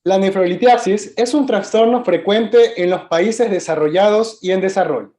La nefrolitiasis es un trastorno frecuente en los países desarrollados y en desarrollo.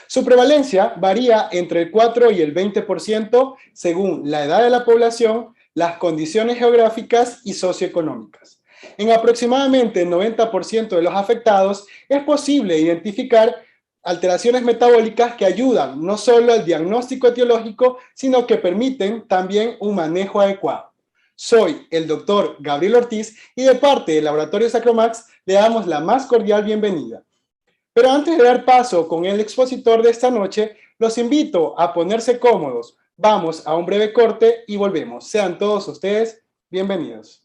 Su prevalencia varía entre el 4 y el 20% según la edad de la población, las condiciones geográficas y socioeconómicas. En aproximadamente el 90% de los afectados es posible identificar alteraciones metabólicas que ayudan no solo al diagnóstico etiológico, sino que permiten también un manejo adecuado. Soy el doctor Gabriel Ortiz y de parte del Laboratorio Sacromax le damos la más cordial bienvenida. Pero antes de dar paso con el expositor de esta noche, los invito a ponerse cómodos. Vamos a un breve corte y volvemos. Sean todos ustedes bienvenidos.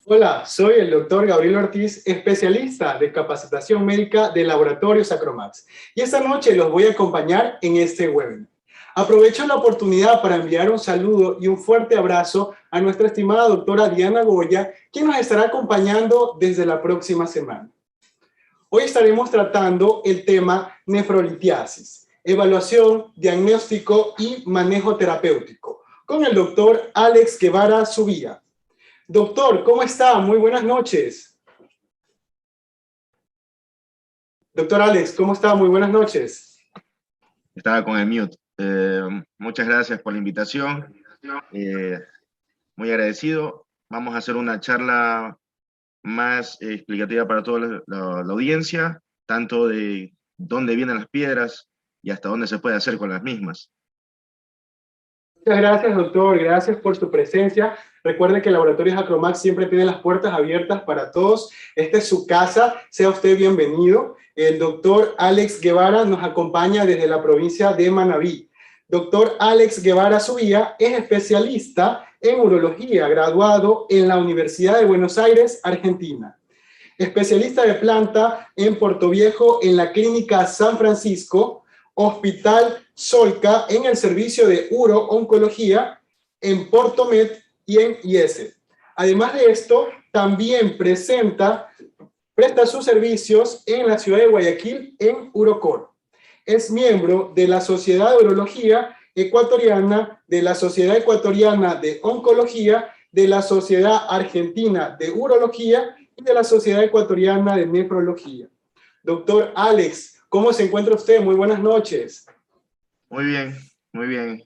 Hola, soy el doctor Gabriel Ortiz, especialista de capacitación médica del Laboratorio Sacromax. Y esta noche los voy a acompañar en este webinar. Aprovecho la oportunidad para enviar un saludo y un fuerte abrazo a nuestra estimada doctora Diana Goya, quien nos estará acompañando desde la próxima semana. Hoy estaremos tratando el tema nefrolitiasis, evaluación, diagnóstico y manejo terapéutico, con el doctor Alex Guevara Subía. Doctor, ¿cómo está? Muy buenas noches. Doctor Alex, ¿cómo está? Muy buenas noches. Estaba con el mute. Muchas gracias por la invitación. Muy agradecido. Vamos a hacer una charla más explicativa para toda la audiencia, tanto de dónde vienen las piedras y hasta dónde se puede hacer con las mismas. Muchas gracias, doctor. Gracias por su presencia. Recuerde que el Laboratorio Sacromax siempre tiene las puertas abiertas para todos. Esta es su casa. Sea usted bienvenido. El doctor Alex Guevara nos acompaña desde la provincia de Manabí. Doctor Alex Guevara Subía es especialista en urología, graduado en la Universidad de Buenos Aires, Argentina. Especialista de planta en Portoviejo en la Clínica San Francisco, Hospital Solca en el servicio de uro-oncología en Portomed y en IESE. Además de esto, también presta sus servicios en la ciudad de Guayaquil en Urocor. Es miembro de la Sociedad de Urología Ecuatoriana, de la Sociedad Ecuatoriana de Oncología, de la Sociedad Argentina de Urología y de la Sociedad Ecuatoriana de Nefrología. Doctor Alex, ¿cómo se encuentra usted? Muy buenas noches. Muy bien, muy bien.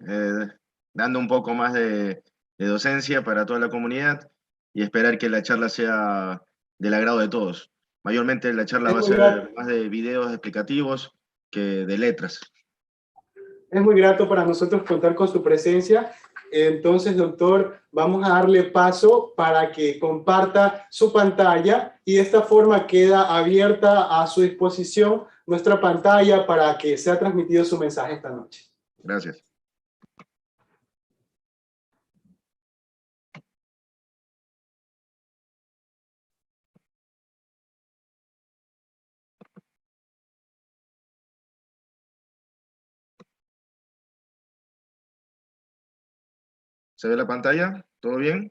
Dando un poco más de docencia para toda la comunidad y esperar que la charla sea del agrado de todos. Mayormente la charla va a ser más de videos explicativos que de letras. Es muy grato para nosotros contar con su presencia. Entonces, doctor, vamos a darle paso para que comparta su pantalla y de esta forma queda abierta a su disposición nuestra pantalla para que sea transmitido su mensaje esta noche. Gracias. ¿Se ve la pantalla? ¿Todo bien?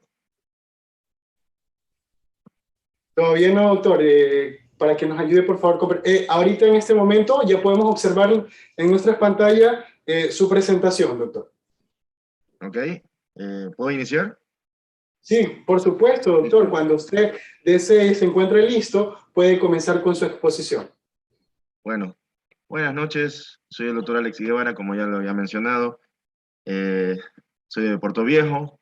Todo bien, ¿no, doctor? Para que nos ayude, por favor. Ahorita en este momento ya podemos observar en nuestras pantallas su presentación, doctor. Ok. ¿Puedo iniciar? Sí, por supuesto, doctor. Cuando usted desee y se encuentre listo, puede comenzar con su exposición. Bueno, Buenas noches, soy el doctor Alex Guevara, como ya lo había mencionado. Eh, Soy de Puerto Viejo,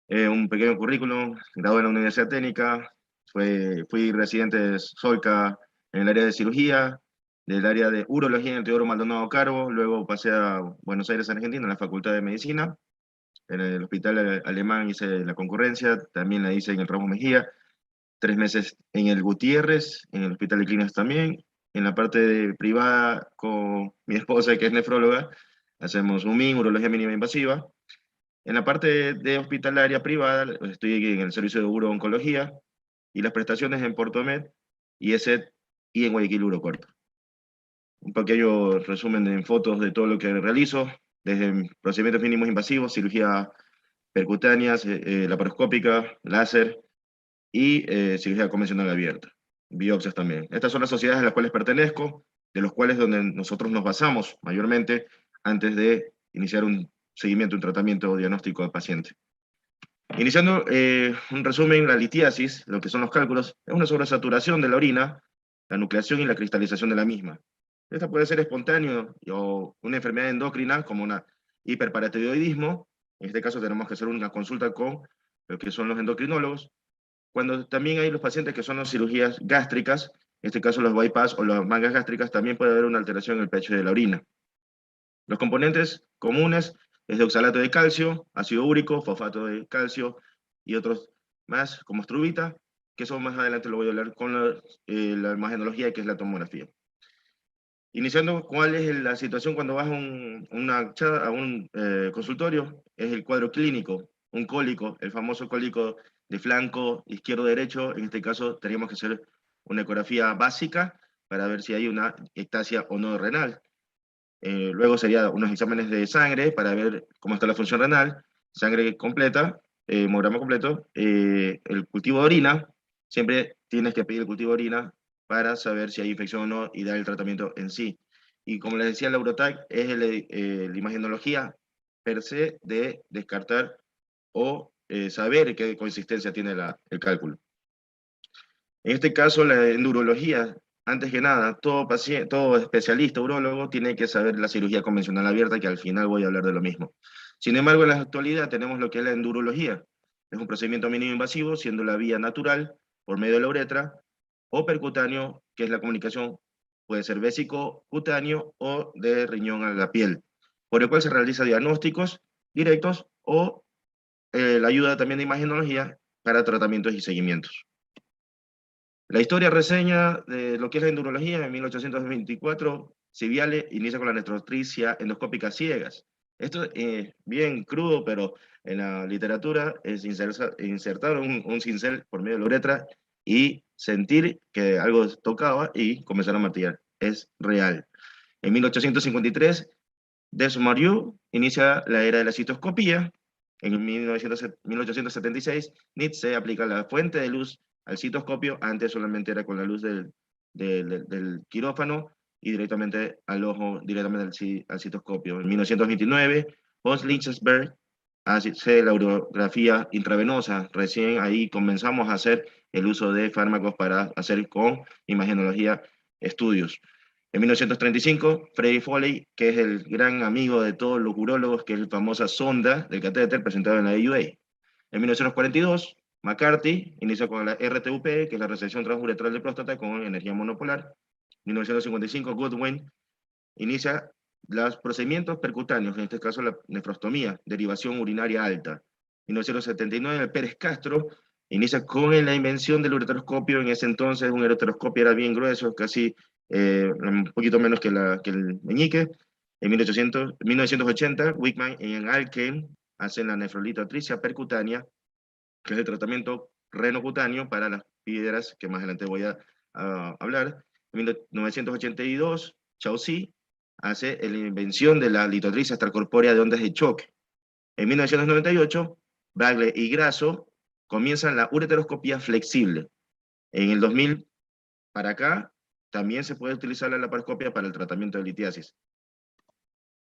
un pequeño currículum, gradué en la Universidad Técnica, fui residente de Solca en el área de cirugía, del área de urología en el Teodoro Maldonado Carbo, luego pasé a Buenos Aires, Argentina, en la Facultad de Medicina, en el Hospital Alemán hice la concurrencia, también la hice en el Ramos Mejía, 3 meses en el Gutiérrez, en el Hospital de Clínicas también. En la parte privada con mi esposa, que es nefróloga, hacemos UMIN, urología mínima invasiva. En la parte de hospitalaria privada, estoy en el servicio de uro-oncología y las prestaciones en Portomed, IESET y en Guayaquil Urocorp. Un pequeño resumen en fotos de todo lo que realizo, desde procedimientos mínimos invasivos, cirugía percutáneas, laparoscópica, láser, y cirugía convencional abierta, biopsias también. Estas son las sociedades a las cuales pertenezco, de los cuales donde nosotros nos basamos mayormente antes de iniciar un seguimiento, un tratamiento diagnóstico del paciente. Iniciando un resumen, la litiasis, lo que son los cálculos, es una sobresaturación de la orina, la nucleación y la cristalización de la misma. Esta puede ser espontáneo o una enfermedad endocrina como una hiperparatiroidismo. En este caso tenemos que hacer una consulta con lo que son los endocrinólogos, cuando también hay los pacientes que son las cirugías gástricas, en este caso los bypass o las mangas gástricas, también puede haber una alteración en el pH de la orina. Los componentes comunes es de oxalato de calcio, ácido úrico, fosfato de calcio y otros más, como struvita, que eso más adelante lo voy a hablar con la imagenología, que es la tomografía. Iniciando, ¿cuál es la situación cuando vas a un consultorio? Es el cuadro clínico, un cólico, el famoso cólico de flanco izquierdo-derecho. En este caso, tendríamos que hacer una ecografía básica para ver si hay una ectasia o no renal. Luego sería unos exámenes de sangre para ver cómo está la función renal, sangre completa, hemograma completo, el cultivo de orina. Siempre tienes que pedir el cultivo de orina para saber si hay infección o no y dar el tratamiento en sí. Y como les decía, la Eurotac es la imagenología per se de descartar o saber qué consistencia tiene el cálculo. En este caso, la endurología, antes que nada, todo paciente, todo especialista urólogo tiene que saber la cirugía convencional abierta, que al final voy a hablar de lo mismo. Sin embargo, en la actualidad tenemos lo que es la endurología. Es un procedimiento mínimo invasivo, siendo la vía natural, por medio de la uretra, o percutáneo, que es la comunicación, puede ser vésico-cutáneo o de riñón a la piel, por el cual se realizan diagnósticos directos o la ayuda también de imagenología para tratamientos y seguimientos. La historia reseña de lo que es la endurología en 1824, Civiale inicia con la anestesia endoscópica ciegas. Esto es bien crudo, pero en la literatura es insertar un cincel por medio de la uretra y sentir que algo tocaba y comenzar a martillar. Es real. En 1853, Desmarieux inicia la era de la citoscopía. En 1876, Nietzsche aplica la fuente de luz al citoscopio. Antes solamente era con la luz del quirófano y directamente al ojo, directamente al citoscopio. En 1929, Hans Lichtenberg hace la urografía intravenosa. Recién ahí comenzamos a hacer el uso de fármacos para hacer con imagenología estudios. En 1935, Freddy Foley, que es el gran amigo de todos los urólogos, que es la famosa sonda del catéter presentado en la AUA. En 1942, McCarthy inicia con la RTUP, que es la resección transuretral de próstata con energía monopolar. En 1955, Goodwin inicia los procedimientos percutáneos, en este caso la nefrostomía, derivación urinaria alta. En 1979, Pérez Castro inicia con la invención del ureteroscopio. En ese entonces un ureteroscopio era bien grueso, casi un poquito menos que el meñique. En 1980, Wickman en Alken hacen la nefrolitotricia percutánea, que es el tratamiento renocutáneo para las piedras que más adelante voy a hablar. En 1982, Chaucy hace la invención de la litotricia extracorpórea de ondas de choque. En 1998, Bagley y Grasso comienzan la ureteroscopía flexible. En el 2000 para acá, también se puede utilizar la laparoscopia para el tratamiento de litiasis.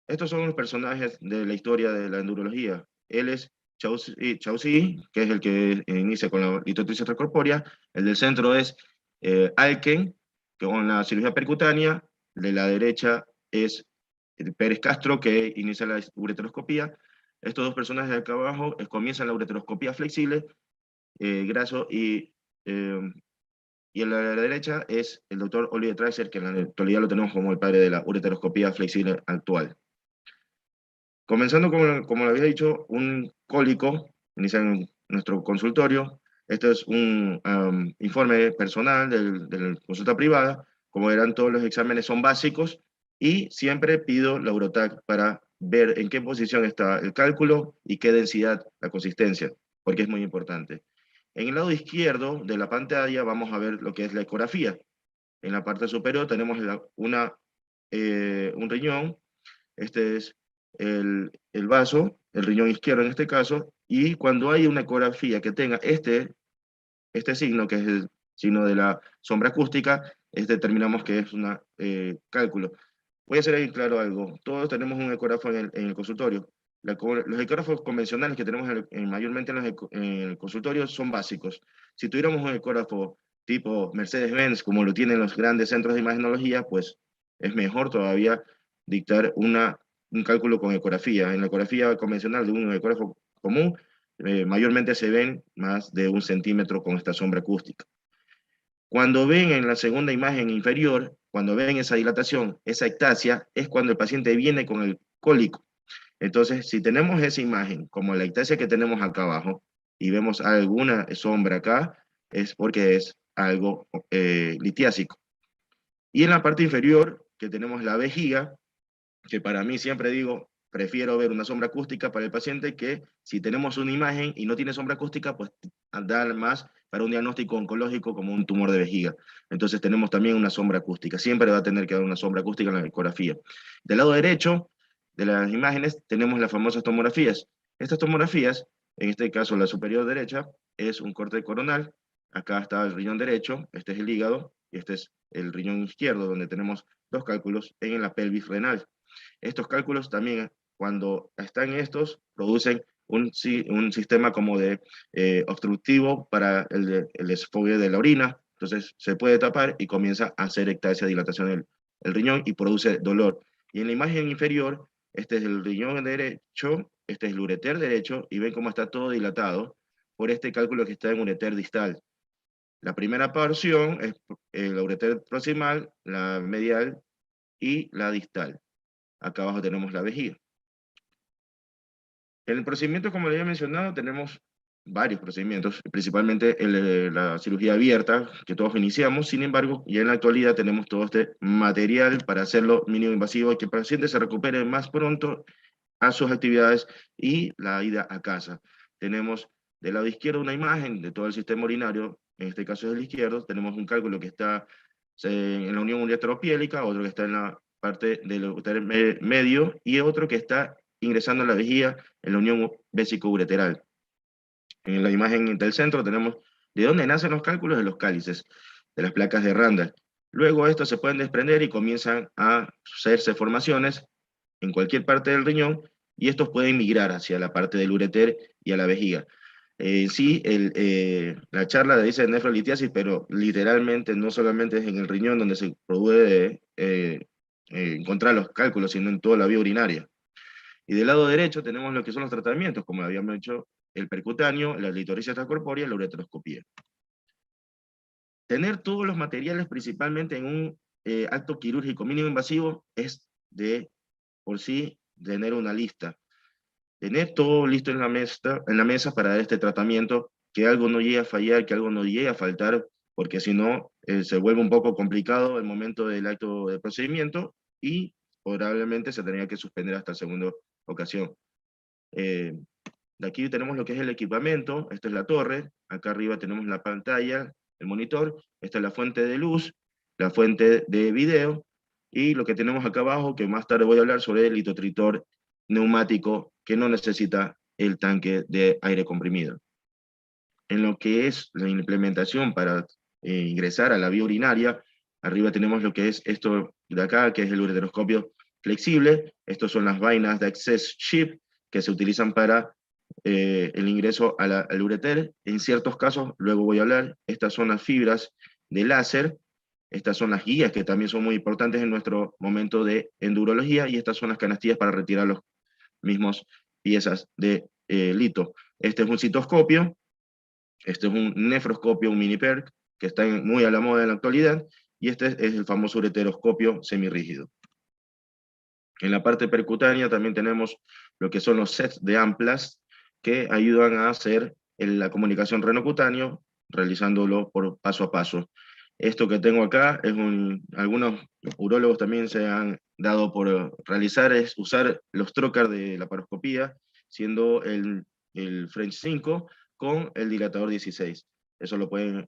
Estos son los personajes de la historia de la endurología. Él es Chaucy, que es el que inicia con la litotricia extracorpórea. El del centro es Alken, con la cirugía percutánea. de la derecha es Pérez Castro, que inicia la ureteroscopía. Estos dos personajes de acá abajo comienzan la ureteroscopía flexible, graso, y en la derecha es el doctor Oliver Tracer, que en la actualidad lo tenemos como el padre de la ureteroscopía flexible actual. Comenzando, como lo había dicho, un cólico, inicia en nuestro consultorio. Este es un informe personal de la consulta privada. Como verán, todos los exámenes son básicos y siempre pido la Urotac para ver en qué posición está el cálculo y qué densidad, la consistencia, porque es muy importante. En el lado izquierdo de la pantalla vamos a ver lo que es la ecografía. En la parte superior tenemos un riñón. Este es el vaso, el riñón izquierdo en este caso, y cuando hay una ecografía que tenga este signo, que es el signo de la sombra acústica, determinamos que es un cálculo. Voy a hacer ahí claro algo. Todos tenemos un ecógrafo en el consultorio. Los ecógrafos convencionales que tenemos mayormente en el consultorio son básicos. Si tuviéramos un ecógrafo tipo Mercedes-Benz, como lo tienen los grandes centros de imagenología, pues es mejor todavía dictar un cálculo con ecografía. En la ecografía convencional de un ecógrafo común, mayormente se ven más de 1 centímetro con esta sombra acústica. Cuando ven en la segunda imagen inferior, cuando ven esa dilatación, esa ectasia, es cuando el paciente viene con el cólico. Entonces, si tenemos esa imagen, como la ectasia que tenemos acá abajo, y vemos alguna sombra acá, es porque es algo litiásico. Y en la parte inferior, que tenemos la vejiga, que para mí siempre digo, prefiero ver una sombra acústica para el paciente que si tenemos una imagen y no tiene sombra acústica, pues dar más para un diagnóstico oncológico como un tumor de vejiga. Entonces tenemos también una sombra acústica. Siempre va a tener que haber una sombra acústica en la ecografía. Del lado derecho de las imágenes tenemos las famosas tomografías. Estas tomografías, en este caso la superior derecha, es un corte coronal. Acá está el riñón derecho, este es el hígado, y este es el riñón izquierdo, donde tenemos dos cálculos en la pelvis renal. Estos cálculos también, cuando están estos, producen un sistema como de obstructivo para el desfogue de la orina. Entonces se puede tapar y comienza a hacer ectasia, dilatación del riñón y produce dolor. Y en la imagen inferior, este es el riñón derecho, este es el ureter derecho, y ven cómo está todo dilatado por este cálculo que está en ureter distal. La primera porción es la ureter proximal, la medial y la distal. Acá abajo tenemos la vejiga. En el procedimiento, como le había mencionado, tenemos varios procedimientos, principalmente la cirugía abierta, que todos iniciamos. Sin embargo, ya en la actualidad tenemos todo este material para hacerlo mínimo invasivo y que el paciente se recupere más pronto a sus actividades y la ida a casa. Tenemos del lado izquierdo una imagen de todo el sistema urinario, en este caso es el izquierdo. Tenemos un cálculo que está en la unión ureteropiélica, otro que está en la parte del ureter medio y otro que está ingresando a la vejiga en la unión vésico-ureteral. En la imagen del centro tenemos de dónde nacen los cálculos de los cálices, de las placas de Randall. Luego estos se pueden desprender y comienzan a hacerse formaciones en cualquier parte del riñón y estos pueden migrar hacia la parte del ureter y a la vejiga. Sí, la charla dice nefrolitiasis, pero literalmente no solamente es en el riñón donde se puede encontrar los cálculos, sino en toda la vía urinaria. Y del lado derecho tenemos lo que son los tratamientos, como habíamos hecho el percutáneo, la litoricia extracorpórea y la ureteroscopía. Tener todos los materiales, principalmente en un acto quirúrgico mínimo invasivo, es de por sí tener una lista. Tener todo listo en la mesa para dar este tratamiento, que algo no llegue a fallar, que algo no llegue a faltar, porque si no, se vuelve un poco complicado el momento del acto de procedimiento y probablemente se tendría que suspender hasta la segunda ocasión. De aquí tenemos lo que es el equipamiento, esta es la torre, acá arriba tenemos la pantalla, el monitor, esta es la fuente de luz, la fuente de video, y lo que tenemos acá abajo, que más tarde voy a hablar sobre el litotritor neumático que no necesita el tanque de aire comprimido. En lo que es la implementación para ingresar a la vía urinaria, arriba tenemos lo que es esto de acá, que es el ureteroscopio flexible. Estos son las vainas de access chip que se utilizan para el ingreso al ureter. En ciertos casos, luego voy a hablar, estas son las fibras de láser Estas son las guías que también son muy importantes en nuestro momento de endurología, y estas son las canastillas para retirar los mismos piezas de lito. Este es un citoscopio, este es un nefroscopio, un mini PERC, que está muy a la moda en la actualidad, y este es el famoso ureteroscopio semirrígido. En la parte percutánea también tenemos lo que son los sets de amplas, que ayudan a hacer la comunicación renocutáneo, realizándolo por paso a paso. Esto que tengo acá es algunos urólogos también se han dado por realizar, es usar los trocar de la paroscopía, siendo el French 5 con el dilatador 16. Eso lo pueden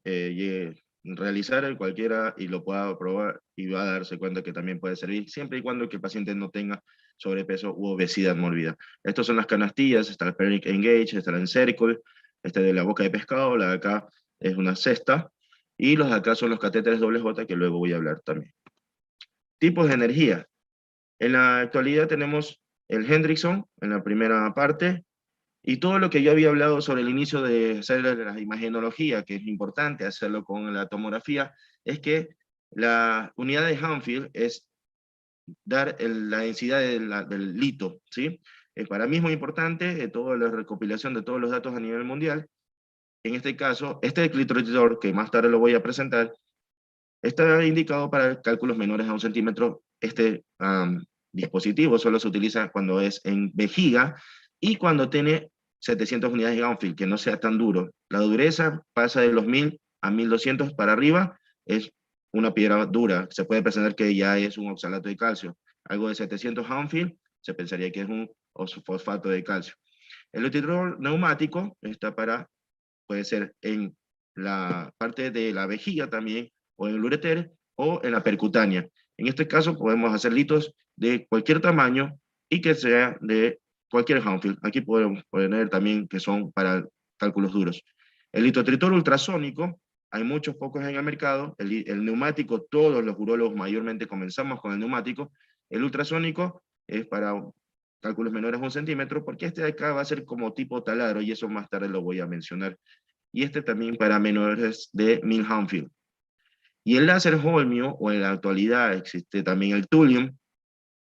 realizar cualquiera y lo pueda probar, y va a darse cuenta que también puede servir, siempre y cuando el paciente no tenga sobrepeso u obesidad mórbida. Estas son las canastillas, está el Pernick Engage, está la Encircle, este de la boca de pescado, la de acá es una cesta, y los de acá son los catéteres doble J, que luego voy a hablar también. Tipos de energía. En la actualidad tenemos el Hendrickson en la primera parte, y todo lo que yo había hablado sobre el inicio de hacer la imagenología, que es importante hacerlo con la tomografía, es que la unidad de Hanfield es dar la densidad del lito, ¿sí? Para mí es muy importante toda la recopilación de todos los datos a nivel mundial. En este caso, este clitoridor, que más tarde lo voy a presentar, está indicado para cálculos menores a 1 centímetro. Este dispositivo solo se utiliza cuando es en vejiga y cuando tiene 700 unidades de Gauntfield, que no sea tan duro. La dureza pasa de los 1000 a 1200 para arriba, es una piedra dura. Se puede pensar que ya es un oxalato de calcio. Algo de 700 Gauntfield se pensaría que es un fosfato de calcio. El utilizador neumático está puede ser en la parte de la vejiga también, o en el ureter, o en la percutánea. En este caso podemos hacer litos de cualquier tamaño y que sea de cualquier Hanfield. Aquí podemos poner también que son para cálculos duros. El litotritor ultrasónico, hay muchos pocos en el mercado. El neumático, todos los urólogos mayormente comenzamos con el neumático. El ultrasónico es para cálculos menores a 1 centímetro, porque este de acá va a ser como tipo taladro, y eso más tarde lo voy a mencionar. Y este también para menores de 1000 Hanfield. Y el láser holmio, o en la actualidad existe también el thulium,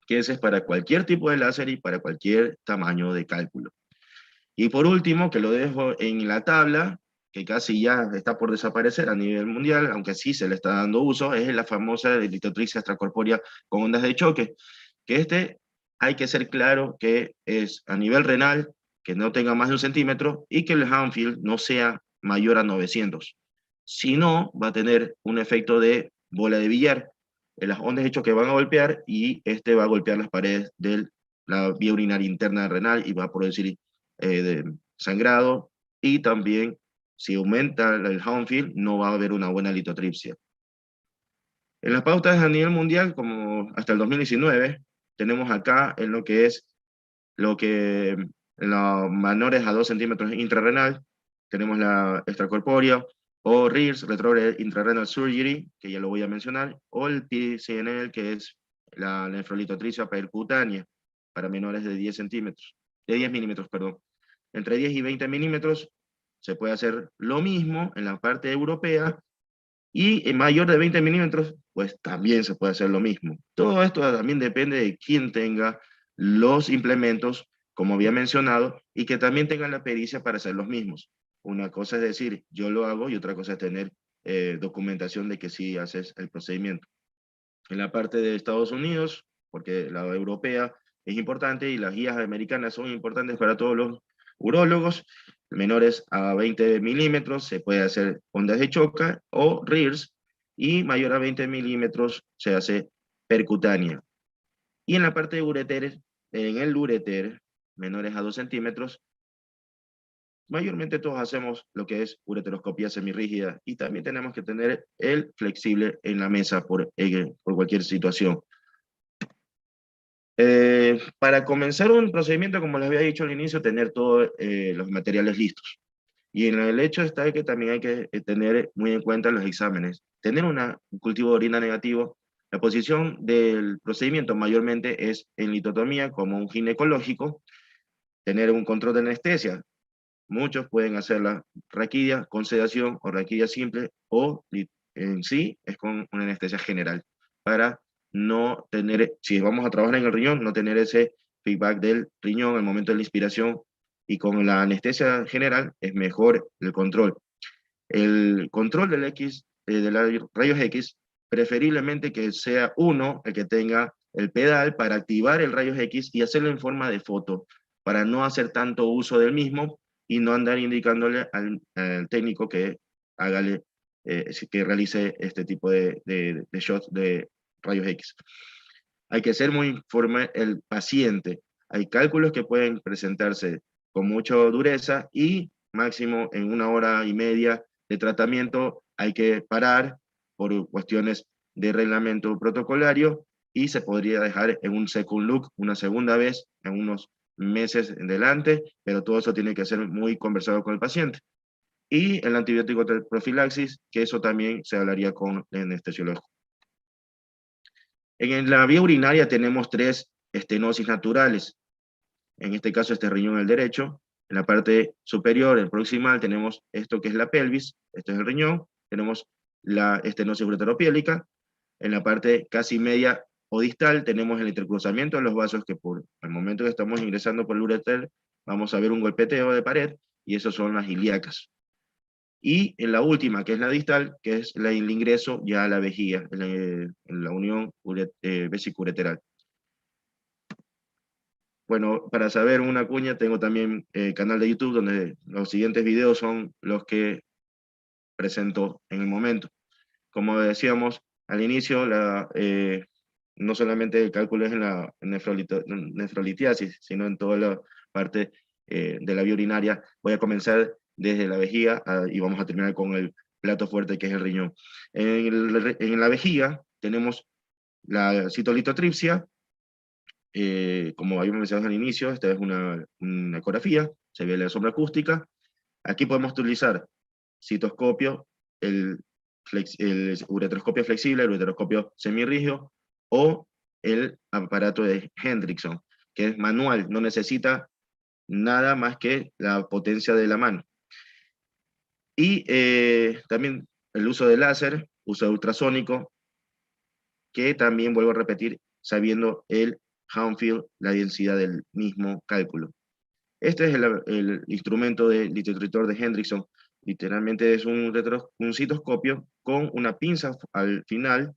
que ese es para cualquier tipo de láser y para cualquier tamaño de cálculo. Y por último, que lo dejo en la tabla, que casi ya está por desaparecer a nivel mundial, aunque sí se le está dando uso, es la famosa litotripsia extracorpórea con ondas de choque, que hay que ser claro que es a nivel renal, que no tenga más de 1 centímetro, y que el Hanfield no sea mayor a 900. Si no, va a tener un efecto de bola de billar. Las ondas de choque van a golpear, y va a golpear las paredes de la vía urinaria interna renal y va a producir de sangrado, y también si aumenta el Hanfield no va a haber una buena litotripsia. En las pautas a nivel mundial, como hasta el 2019, tenemos acá en lo que es en los menores a 2 centímetros intrarrenal, tenemos la extracorpórea, o RIRS, Retrograde Intrarenal Surgery, que ya lo voy a mencionar, o el PCNL, que es la nefrolitotripsia percutánea, para menores de 10 centímetros, de 10 milímetros, perdón. Entre 10 y 20 milímetros se puede hacer lo mismo en la parte europea, y en mayor de 20 milímetros, pues también se puede hacer lo mismo. Todo esto también depende de quién tenga los implementos, como había mencionado, y que también tengan la pericia para hacer los mismos. Una cosa es decir, yo lo hago, y otra cosa es tener documentación de que sí haces el procedimiento. En la parte de Estados Unidos, porque la europea es importante y las guías americanas son importantes para todos los urólogos, menores a 20 milímetros se puede hacer ondas de choque o RIRS, y mayor a 20 milímetros se hace percutánea. Y en la parte de ureteres, en el ureter, menores a 2 centímetros, mayormente todos hacemos lo que es ureteroscopía semirrígida, y también tenemos que tener el flexible en la mesa por cualquier situación. Para comenzar un procedimiento, como les había dicho al inicio, tener todos los materiales listos. Y en el hecho está que también hay que tener muy en cuenta los exámenes. Tener un cultivo de orina negativo. La posición del procedimiento mayormente es en litotomía, como un ginecológico. Tener un control de anestesia. Muchos pueden hacer la raquidia con sedación, o raquidia simple, o en sí es con una anestesia general, para no tener, si vamos a trabajar en el riñón, no tener ese feedback del riñón al momento de la inspiración, y con la anestesia general es mejor el control. El control del X, de los rayos X, preferiblemente que sea uno el que tenga el pedal para activar el rayos X y hacerlo en forma de foto, para no hacer tanto uso del mismo y no andar indicándole al técnico que hágale, que realice este tipo de shots de rayos X. Hay que ser muy informe el paciente. Hay cálculos que pueden presentarse con mucha dureza y máximo en 1 hora y media de tratamiento hay que parar por cuestiones de reglamento protocolario y se podría dejar en un second look una segunda vez en unos meses en adelante, pero todo eso tiene que ser muy conversado con el paciente. Y el antibiótico de profilaxis, que eso también se hablaría con el anestesiólogo. En la vía urinaria tenemos 3 estenosis naturales. En este caso, este riñón el derecho. En la parte superior, el proximal, tenemos esto que es la pelvis, esto es el riñón. Tenemos la estenosis ureteropiélica. En la parte casi media o distal tenemos el intercruzamiento de los vasos, que por el momento que estamos ingresando por el ureter vamos a ver un golpeteo de pared, y esos son las ilíacas. Y en la última, que es la distal, que es el ingreso ya a la vejiga, en la unión vesicureteral. Bueno, para saber una cuña, tengo también el canal de YouTube, donde los siguientes videos son los que presento en el momento. Como decíamos al inicio, no solamente el cálculo es en la nefrolitiasis, sino en toda la parte de la vía urinaria. Voy a comenzar desde la vejiga y vamos a terminar con el plato fuerte, que es el riñón. En la vejiga tenemos la citolitotripsia, como habíamos mencionado al inicio. Esta es una ecografía, se ve la sombra acústica. Aquí podemos utilizar citoscopio, el ureteroscopio flexible, el ureteroscopio semirrígido, o el aparato de Hendrickson, que es manual, no necesita nada más que la potencia de la mano. Y también el uso de láser, uso de ultrasónico, que también vuelvo a repetir, sabiendo el Hounsfield, la densidad del mismo cálculo. Este es el instrumento de litotritor de Hendrickson. Literalmente es un citoscopio con una pinza al final,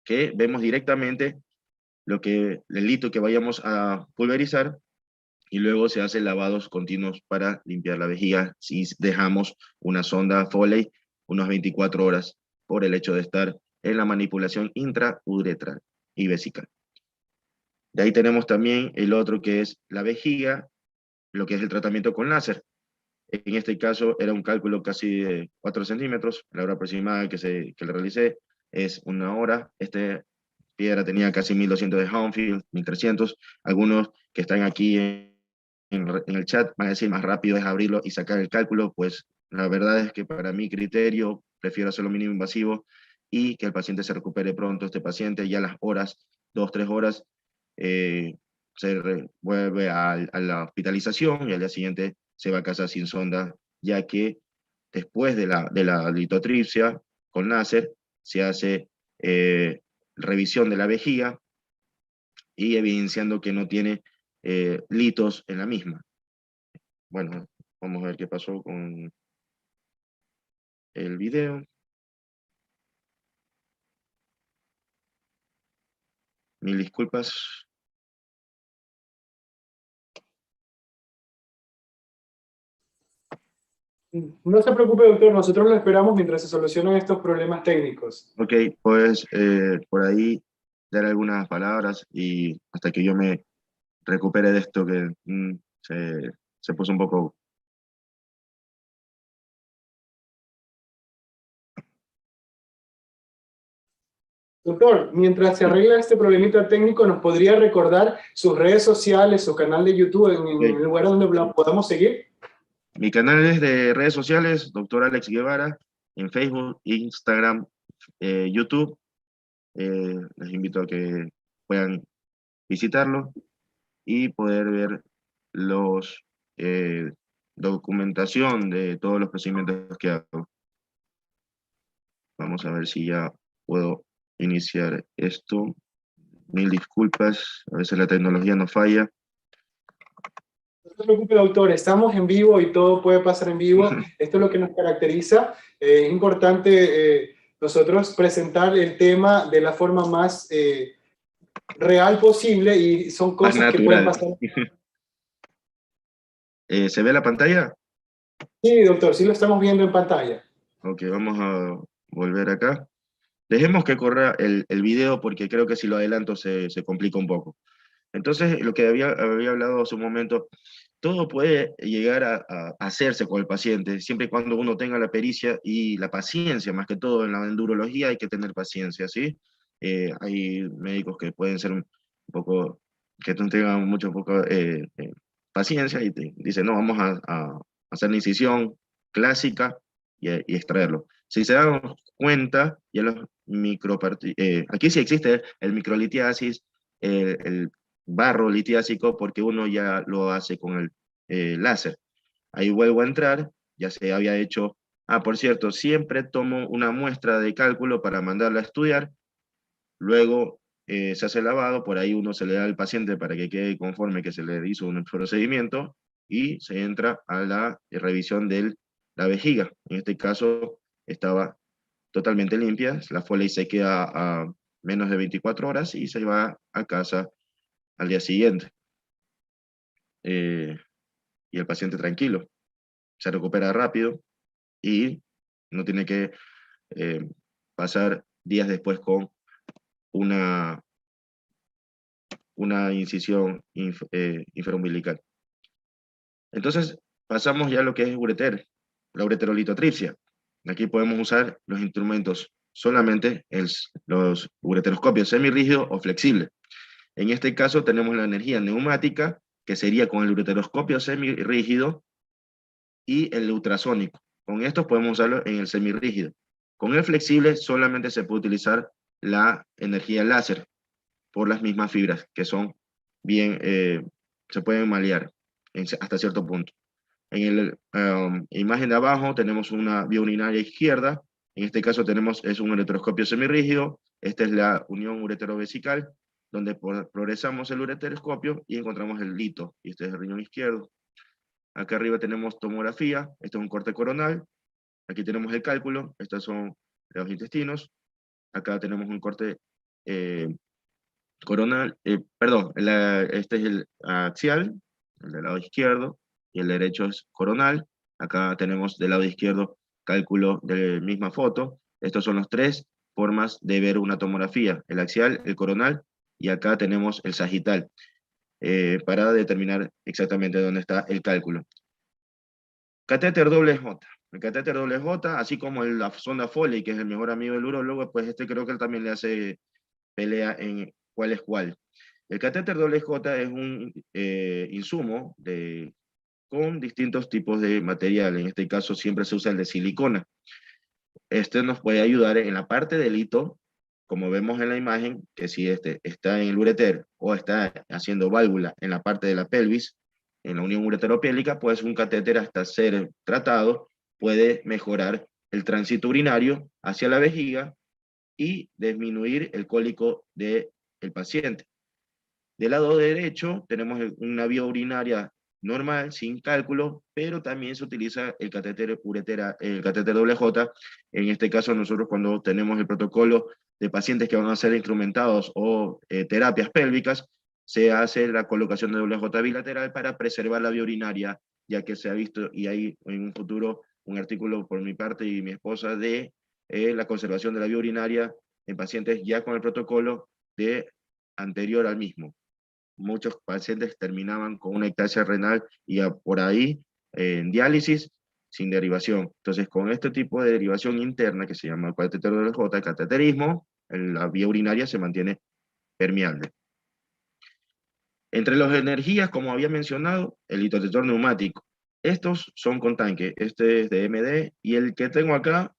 que vemos directamente el lito que vayamos a pulverizar, y luego se hacen lavados continuos para limpiar la vejiga si dejamos una sonda Foley unas 24 horas por el hecho de estar en la manipulación intrauretral y vesical. De ahí tenemos también el otro, que es la vejiga, lo que es el tratamiento con láser. En este caso era un cálculo casi de 4 centímetros. La hora aproximada que le realicé es 1 hora. Piedra tenía casi 1200 de Hounsfield, 1300. Algunos que están aquí en el chat van a decir más rápido es abrirlo y sacar el cálculo. Pues la verdad es que para mi criterio prefiero hacerlo mínimo invasivo y que el paciente se recupere pronto. Este paciente ya a las horas, 2, 3 horas, vuelve a la hospitalización, y al día siguiente se va a casa sin sonda, ya que después de la litotripsia con láser se hace revisión de la vejiga y evidenciando que no tiene litos en la misma. Bueno, vamos a ver qué pasó con el video. Mil disculpas. No se preocupe, doctor, nosotros lo esperamos mientras se solucionan estos problemas técnicos. Ok, pues por ahí dar algunas palabras y hasta que yo me recupere de esto que se puso un poco. Doctor, mientras se arregla este problemita técnico, ¿nos podría recordar sus redes sociales, su canal de YouTube, en el lugar donde la podamos seguir? Mi canal es de redes sociales, Dr. Alex Guevara, en Facebook, Instagram, YouTube. Les invito a que puedan visitarlo y poder ver los documentación de todos los procedimientos que hago. Vamos a ver si ya puedo iniciar esto. Mil disculpas, a veces la tecnología nos falla. No se preocupe, doctor, estamos en vivo y todo puede pasar en vivo. Esto es lo que nos caracteriza. Es importante nosotros presentar el tema de la forma más real posible y son Más cosas que pueden natural. pasar. ¿Se ve la pantalla? Sí, doctor, sí lo estamos viendo en pantalla. Ok, vamos a volver acá. Dejemos que corra el video porque creo que si lo adelanto se complica un poco. Entonces, lo que había hablado hace un momento, todo puede llegar a hacerse con el paciente, siempre y cuando uno tenga la pericia y la paciencia, más que todo en la endurología hay que tener paciencia, ¿sí? Hay médicos que pueden ser un poco, que no tengan mucho poco paciencia y te dicen, no, vamos a hacer la incisión clásica y extraerlo. Si se dan cuenta, ya los aquí sí existe el microlitiasis, el barro litiásico, porque uno ya lo hace con el láser. Ahí vuelvo a entrar, ya se había hecho, por cierto, siempre tomo una muestra de cálculo para mandarla a estudiar, luego se hace el lavado, por ahí uno se le da al paciente para que quede conforme que se le hizo un procedimiento y se entra a la revisión de la vejiga. En este caso estaba totalmente limpia, la Foley se queda a menos de 24 horas y se va a casa al día siguiente. eh, y el paciente tranquilo, se recupera rápido y no tiene que eh, pasar días después con una, una incisión infraumbilical. Entonces, pasamos ya a lo que es ureter, la ureterolitotripsia. Aquí podemos usar los instrumentos solamente los ureteroscopios semirrígidos o flexibles. En este caso tenemos la energía neumática, que sería con el ureteroscopio semirrígido, y el ultrasónico. Con estos podemos usarlo en el semirrígido. Con el flexible solamente se puede utilizar la energía láser por las mismas fibras, que son bien, se pueden malear hasta cierto punto. En la imagen de abajo tenemos una vía urinaria izquierda, en este caso es un ureteroscopio semirrígido, esta es la unión ureterovesical, donde progresamos el ureteroscopio y encontramos el lito, y este es el riñón izquierdo. Acá arriba tenemos tomografía, este es un corte coronal, aquí tenemos el cálculo, estos son los intestinos, acá tenemos un corte eh, coronal, perdón, este es el axial, el del lado izquierdo, y el derecho es coronal. Acá tenemos del lado izquierdo cálculo de la misma foto. Estos son los tres formas de ver una tomografía, el axial, el coronal, y acá tenemos el sagital, para determinar exactamente dónde está el cálculo. Catéter doble J. El catéter doble J, así como la sonda Foley, que es el mejor amigo del urólogo, pues este creo que él también le hace pelea en cuál es cuál. El catéter doble J es un insumo con distintos tipos de material. En este caso siempre se usa el de silicona. Este nos puede ayudar en la parte del hito, como vemos en la imagen, que si este está en el ureter o está haciendo válvula en la parte de la pelvis, en la unión ureteropiélica, pues un catéter hasta ser tratado puede mejorar el tránsito urinario hacia la vejiga y disminuir el cólico del paciente. Del lado derecho tenemos una vía urinaria normal, sin cálculo, pero también se utiliza el catéter el catéter doble J. En este caso, nosotros cuando tenemos el protocolo de pacientes que van a ser instrumentados o terapias pélvicas, se hace la colocación de doble J bilateral para preservar la vía urinaria, ya que se ha visto, y hay en un futuro un artículo por mi parte y mi esposa de la conservación de la vía urinaria en pacientes ya con el protocolo de anterior al mismo. Muchos pacientes terminaban con una ectasia renal y por ahí en diálisis sin derivación. Entonces, con este tipo de derivación interna que se llama catéter de J, cateterismo, la vía urinaria se mantiene permeable. Entre las energías, como había mencionado, el litotector neumático. Estos son con tanque. Este es de MD y el que tengo acá,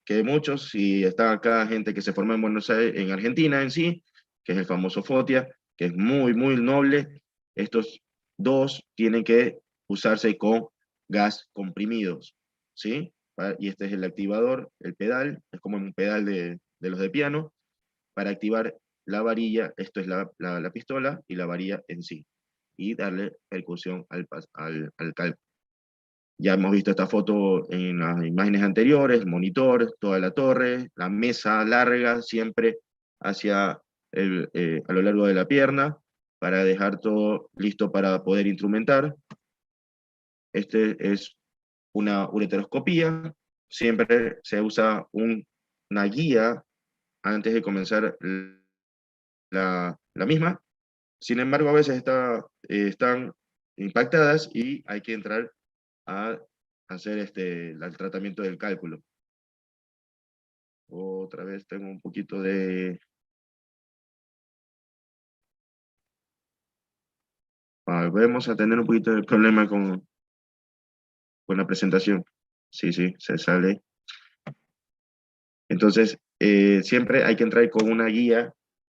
que muchos, si está acá gente que se formó en Buenos Aires, en Argentina en sí, que es el famoso FOTIA, que es muy, muy noble. Estos dos tienen que usarse con gas comprimidos, ¿sí? Y este es el activador, el pedal, es como un pedal de los de piano, para activar la varilla, esto es la pistola y la varilla en sí, y darle percusión al cálculo. Ya hemos visto esta foto en las imágenes anteriores, el monitor, toda la torre, la mesa larga, siempre hacia a lo largo de la pierna, para dejar todo listo para poder instrumentar. Este es una ureteroscopía, siempre se usa una guía antes de comenzar la misma. Sin embargo, a veces están impactadas y hay que entrar a hacer el tratamiento del cálculo. Otra vez tengo un poquito de... Volvemos a tener un poquito de problema con la presentación. Sí, se sale. Entonces, siempre hay que entrar con una guía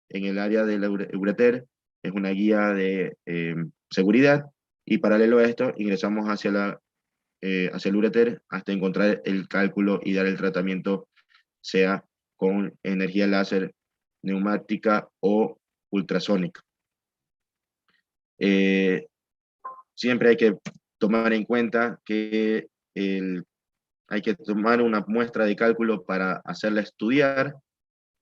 en el área del ureter, es una guía de seguridad, y paralelo a esto ingresamos hacia el ureter hasta encontrar el cálculo y dar el tratamiento, sea con energía láser, neumática o ultrasónica. Siempre hay que tomar en cuenta que hay que tomar una muestra de cálculo para hacerla estudiar,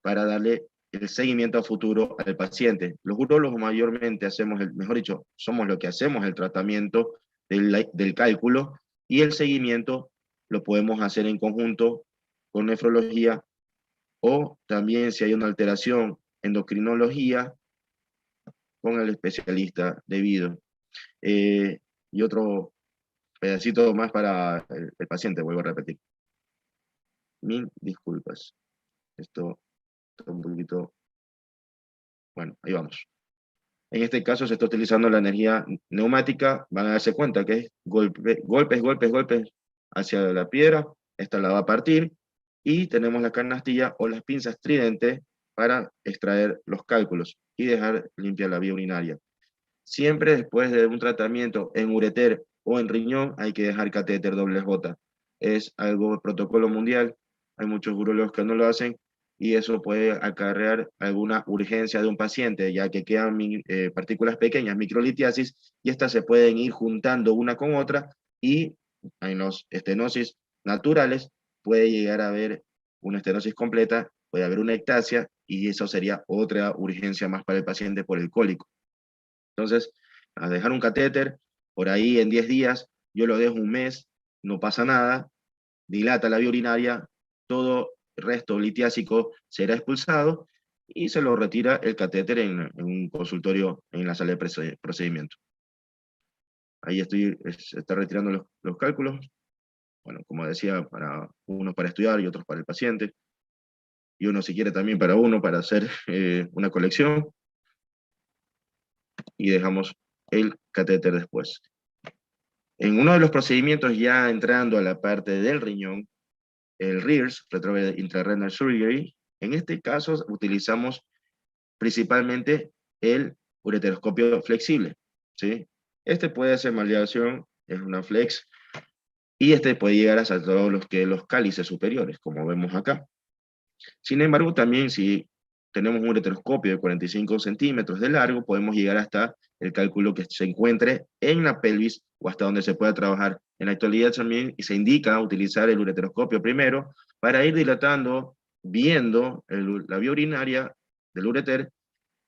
para darle el seguimiento a futuro al paciente. Los urólogos mayormente mejor dicho, somos los que hacemos el tratamiento del cálculo, y el seguimiento lo podemos hacer en conjunto con nefrología, o también si hay una alteración, endocrinología, con el especialista debido. Y otro pedacito más para el paciente, vuelvo a repetir. Mil disculpas. Esto está un poquito... Bueno, ahí vamos. En este caso se está utilizando la energía neumática. Van a darse cuenta que es golpes, golpes hacia la piedra. Esta la va a partir. Y tenemos la canastilla o las pinzas tridentes para extraer los cálculos y dejar limpia la vía urinaria. Siempre después de un tratamiento en ureter o en riñón hay que dejar catéter doble J. Es algo protocolo mundial. Hay muchos urólogos que no lo hacen, y eso puede acarrear alguna urgencia de un paciente, ya que quedan partículas pequeñas, microlitiasis, y estas se pueden ir juntando una con otra, y en los estenosis naturales puede llegar a haber una estenosis completa, puede haber una ectasia, y eso sería otra urgencia más para el paciente por el cólico. Entonces, a dejar un catéter, por ahí en 10 días, yo lo dejo un mes, no pasa nada, dilata la vía urinaria, todo el resto litiásico será expulsado, y se lo retira el catéter en un consultorio en la sala de procedimiento. Ahí se está retirando los cálculos. Bueno, como decía, unos para estudiar y otros para el paciente. Y uno, si quiere, también para uno, para hacer una colección. Y dejamos el catéter después. En uno de los procedimientos, ya entrando a la parte del riñón, el RIRS, Retrograde Intrarenal Surgery, en este caso utilizamos principalmente el ureteroscopio flexible, ¿sí? Este puede hacer maleación, es una flex, y este puede llegar hasta todos los cálices superiores, como vemos acá. Sin embargo, también si tenemos un ureteroscopio de 45 centímetros de largo, podemos llegar hasta el cálculo que se encuentre en la pelvis, o hasta donde se pueda trabajar. En la actualidad también se indica utilizar el ureteroscopio primero para ir dilatando, viendo la vía urinaria del ureter,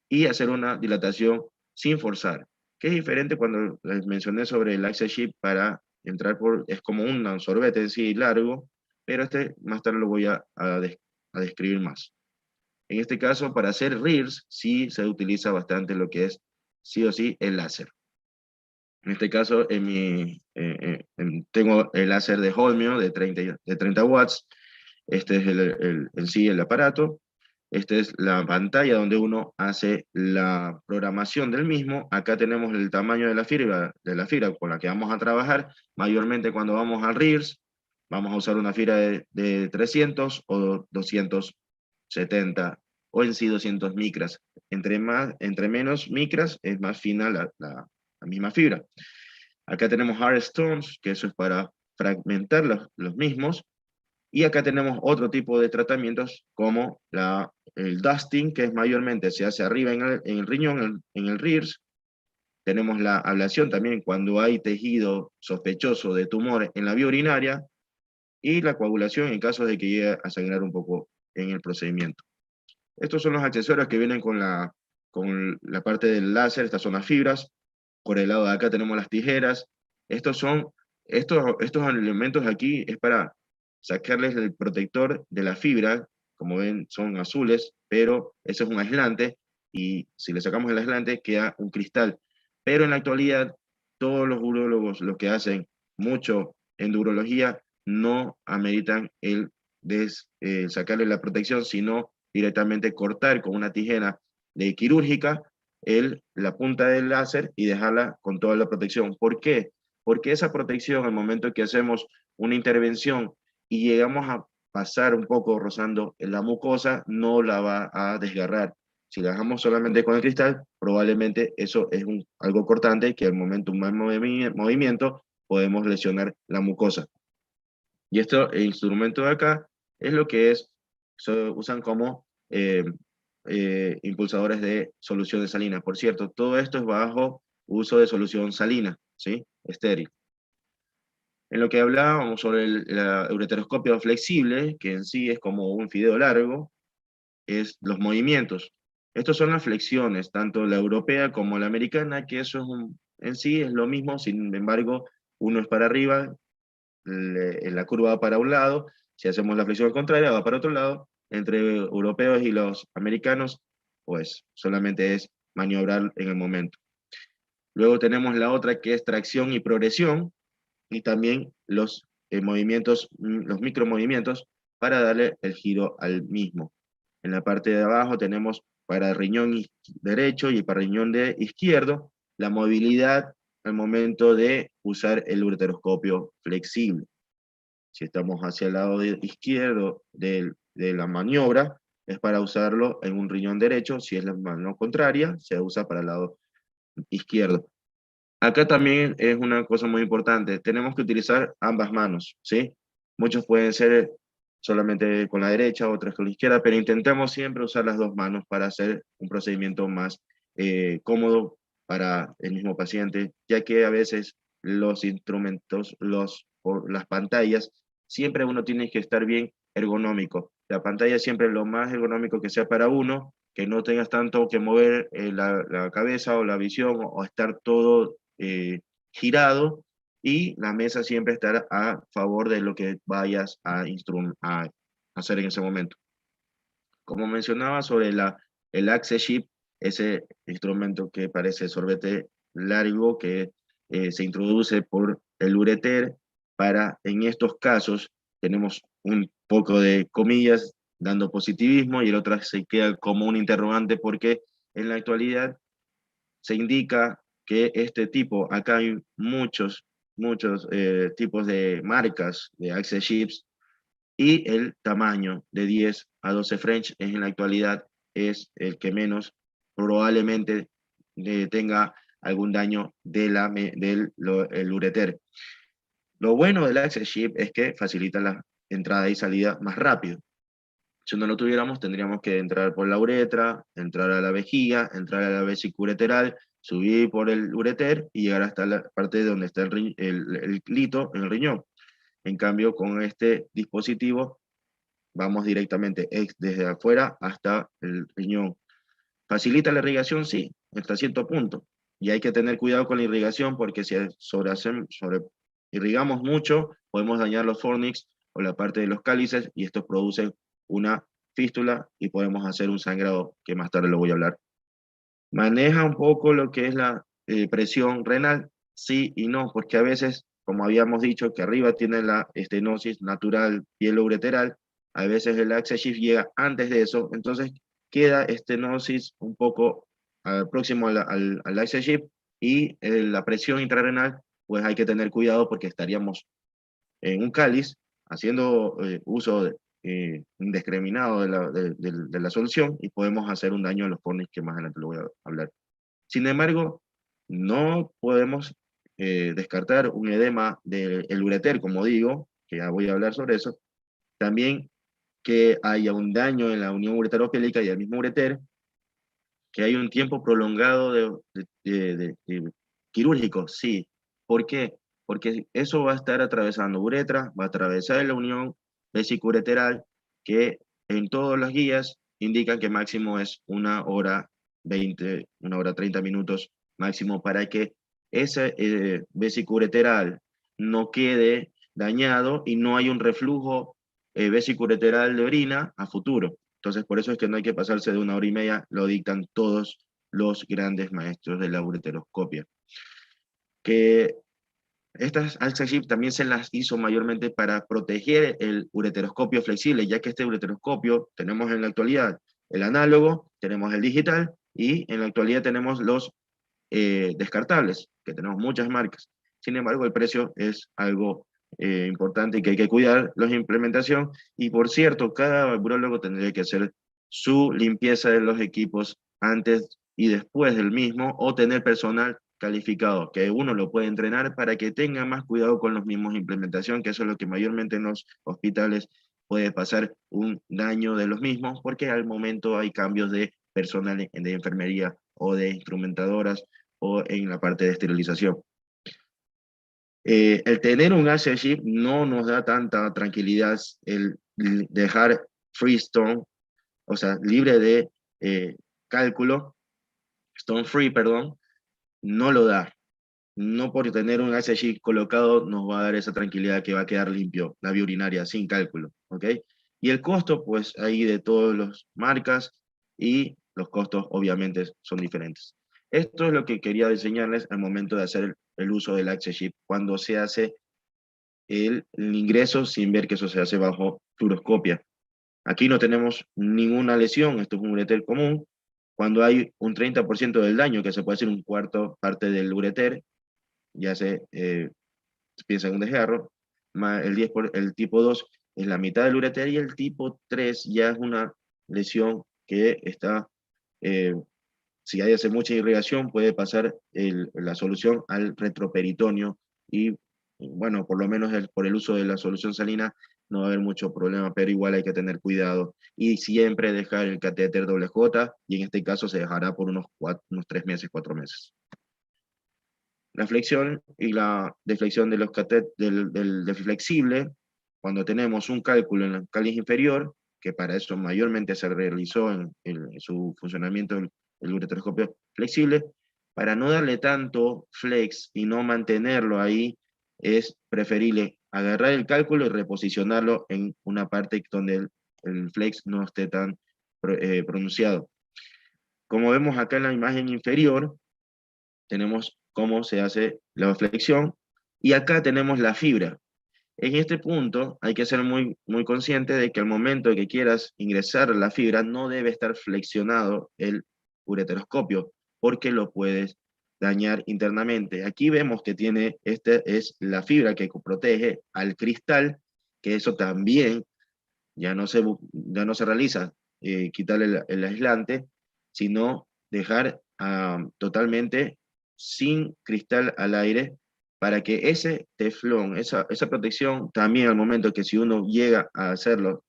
y hacer una dilatación sin forzar, que es diferente cuando les mencioné sobre el Access Sheath para entrar es como un sorbete en sí largo, pero más tarde lo voy a describir más. En este caso, para hacer RIRS, sí se utiliza bastante lo que es, sí o sí, el láser. En este caso, tengo el láser de Holmio de 30 watts. Este es en sí el aparato. Esta es la pantalla donde uno hace la programación del mismo. Acá tenemos el tamaño de la fibra con la que vamos a trabajar. Mayormente cuando vamos al RIRS, vamos a usar una fibra de 300 o 270, o en sí 200 micras. Entre menos micras es más fina la misma fibra. Acá tenemos hard stones, que eso es para fragmentar los mismos. Y acá tenemos otro tipo de tratamientos como el dusting, que es mayormente se hace arriba en el riñón, en el RIRS. Tenemos la ablación también cuando hay tejido sospechoso de tumor en la vía urinaria, y la coagulación en caso de que llegue a sangrar un poco en el procedimiento. Estos son los accesorios que vienen con la parte del láser. Estas son las fibras. Por el lado de acá tenemos las tijeras. Estos elementos aquí es para sacarles el protector de la fibra. Como ven, son azules, pero ese es un aislante, y si le sacamos el aislante queda un cristal. Pero en la actualidad, todos los urólogos, los que hacen mucho en urología, no ameritan sacarle la protección, sino directamente cortar con una tijera quirúrgica la punta del láser y dejarla con toda la protección. ¿Por qué? Porque esa protección, al momento que hacemos una intervención y llegamos a pasar un poco rozando en la mucosa, no la va a desgarrar. Si la dejamos solamente con el cristal, probablemente eso es algo cortante que al momento de un mal movimiento podemos lesionar la mucosa. Y el instrumento de acá es lo que se usan como impulsadores de soluciones salinas. Por cierto, todo esto es bajo uso de solución salina, ¿sí? Estéril. En lo que hablábamos sobre la ureteroscopia flexible, que en sí es como un fideo largo, es los movimientos. Estos son las flexiones, tanto la europea como la americana, que eso en sí es lo mismo. Sin embargo, uno es para arriba, la curva va para un lado. Si hacemos la flexión contraria, va para otro lado. Entre europeos y los americanos, pues solamente es maniobrar en el momento. Luego tenemos la otra, que es tracción y progresión, y también los movimientos, los micromovimientos, para darle el giro al mismo. En la parte de abajo tenemos para el riñón derecho y para el riñón izquierdo la movilidad al momento de usar el ureteroscopio flexible. Si estamos hacia el lado izquierdo de la maniobra, es para usarlo en un riñón derecho. Si es la mano contraria, se usa para el lado izquierdo. Acá también es una cosa muy importante. Tenemos que utilizar ambas manos, ¿sí? Muchos pueden ser solamente con la derecha, otros con la izquierda, pero intentemos siempre usar las dos manos para hacer un procedimiento más cómodo para el mismo paciente, ya que a veces los instrumentos, las pantallas, siempre uno tiene que estar bien ergonómico. La pantalla siempre es lo más ergonómico que sea para uno, que no tengas tanto que mover la cabeza o la visión, o estar todo girado, y la mesa siempre estará a favor de lo que vayas a hacer en ese momento. Como mencionaba sobre el Axe Chip, ese instrumento que parece sorbete largo que se introduce por el ureter, en estos casos tenemos un poco de comillas dando positivismo, y el otro se queda como un interrogante, porque en la actualidad se indica que este tipo, acá hay muchos tipos de marcas de Axe Chips, y el tamaño de 10 a 12 French en la actualidad es el que menos probablemente tenga algún daño el ureter. Lo bueno del Axe Chip es que facilita la entrada y salida más rápido. Si no lo tuviéramos, tendríamos que entrar por la uretra, entrar a la vejiga, entrar a la vesícula ureteral, subir por el ureter y llegar hasta la parte donde está el lito en el riñón. En cambio, con este dispositivo vamos directamente desde afuera hasta el riñón. ¿Facilita la irrigación? Sí, hasta cierto punto. Y hay que tener cuidado con la irrigación, porque si irrigamos mucho, podemos dañar los fornix o la parte de los cálices, y estos producen una fístula y podemos hacer un sangrado, que más tarde lo voy a hablar. Maneja un poco lo que es la presión renal, sí y no, porque a veces, como habíamos dicho, que arriba tiene la estenosis natural pielo-ureteral, a veces el Axe Chip llega antes de eso, entonces queda estenosis un poco próximo al Axe Chip, y la presión intrarrenal, pues hay que tener cuidado, porque estaríamos en un cáliz haciendo uso indiscriminado de la solución, y podemos hacer un daño a los fornix, que más adelante lo voy a hablar. Sin embargo, no podemos descartar un edema del ureter, como digo, que ya voy a hablar sobre eso, También que haya un daño en la unión ureteropélica y el mismo ureter, que hay un tiempo prolongado de quirúrgico, sí. ¿Por qué? Porque eso va a estar atravesando uretra, va a atravesar la unión vesicureteral, que en todas las guías indican que máximo es 1 hora 20, 1 hora 30 minutos máximo para que ese vesicureteral no quede dañado y no hay un reflujo vesicureteral de orina a futuro. Entonces, por eso es que no hay que pasarse de 1 hora y media, lo dictan todos los grandes maestros de la ureteroscopia. Que estas AlsaShift también se las hizo mayormente para proteger el ureteroscopio flexible, ya que este ureteroscopio tenemos en la actualidad el análogo, tenemos el digital y en la actualidad tenemos los descartables, que tenemos muchas marcas. Sin embargo, el precio es algo importante y que hay que cuidar la implementación. Y por cierto, cada urólogo tendría que hacer su limpieza de los equipos antes y después del mismo, o tener personal calificado, que uno lo puede entrenar para que tenga más cuidado con los mismos implementación, que eso es lo que mayormente en los hospitales puede pasar, un daño de los mismos, porque al momento hay cambios de personal de enfermería o de instrumentadoras o en la parte de esterilización. El tener un Asia chip no nos da tanta tranquilidad, el dejar freestone, o sea, libre de cálculo, stone free, perdón, no lo da. No por tener un Asia chip colocado nos va a dar esa tranquilidad que va a quedar limpio la vía urinaria sin cálculo, ¿ok? Y el costo, pues ahí de todas las marcas y los costos obviamente son diferentes. Esto es lo que quería enseñarles al momento de hacer el uso del Asia chip cuando se hace el ingreso sin ver que eso se hace bajo fluoroscopia. Aquí no tenemos ninguna lesión, esto es un ureter común. Cuando hay un 30% del daño, que se puede hacer un cuarto parte del ureter, ya se piensa en un desgarro, más el tipo 2 es la mitad del ureter y el tipo 3 ya es una lesión que está, eh, si hay hace mucha irrigación, puede pasar la solución al retroperitoneo y bueno, por lo menos por el uso de la solución salina no va a haber mucho problema, pero igual hay que tener cuidado y siempre dejar el catéter doble J y en este caso se dejará por unos 3 meses, 4 meses. La flexión y la deflexión de los del flexible, cuando tenemos un cálculo en el cáliz inferior, que para eso mayormente se realizó en su funcionamiento el ureteroscopio flexible, para no darle tanto flex y no mantenerlo ahí, es preferible agarrar el cálculo y reposicionarlo en una parte donde el flex no esté tan pronunciado. Como vemos acá en la imagen inferior, tenemos cómo se hace la flexión y acá tenemos la fibra. En este punto hay que ser muy consciente de que al momento de que quieras ingresar la fibra no debe estar flexionado el ureteroscopio porque lo puedes dañar internamente. Aquí vemos que tiene, esta es la fibra que protege al cristal, que eso también ya no se realiza, quitarle el aislante, sino dejar totalmente sin cristal al aire para que ese teflón, esa protección, también al momento que si uno llega a hacerlo,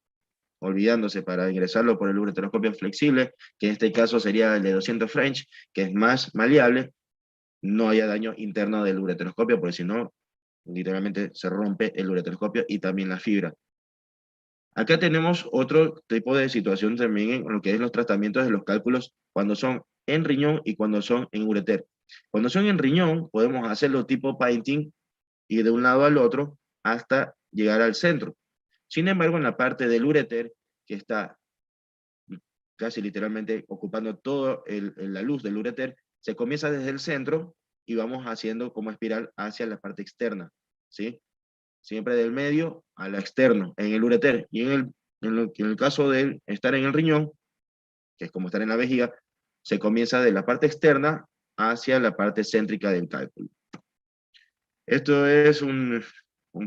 olvidándose para ingresarlo por el ureteroscopio flexible, que en este caso sería el de 200 French, que es más maleable, no haya daño interno del ureteroscopio, porque si no, literalmente se rompe el ureteroscopio y también la fibra. Acá tenemos otro tipo de situación también en lo que es los tratamientos de los cálculos cuando son en riñón y cuando son en ureter. Cuando son en riñón, podemos hacerlo tipo painting y de un lado al otro hasta llegar al centro. Sin embargo, en la parte del ureter, que está casi literalmente ocupando toda la luz del ureter, se comienza desde el centro y vamos haciendo como espiral hacia la parte externa, ¿sí? Siempre del medio a la externo, en el ureter. Y en el caso de estar en el riñón, que es como estar en la vejiga, se comienza de la parte externa hacia la parte céntrica del cálculo. Esto es un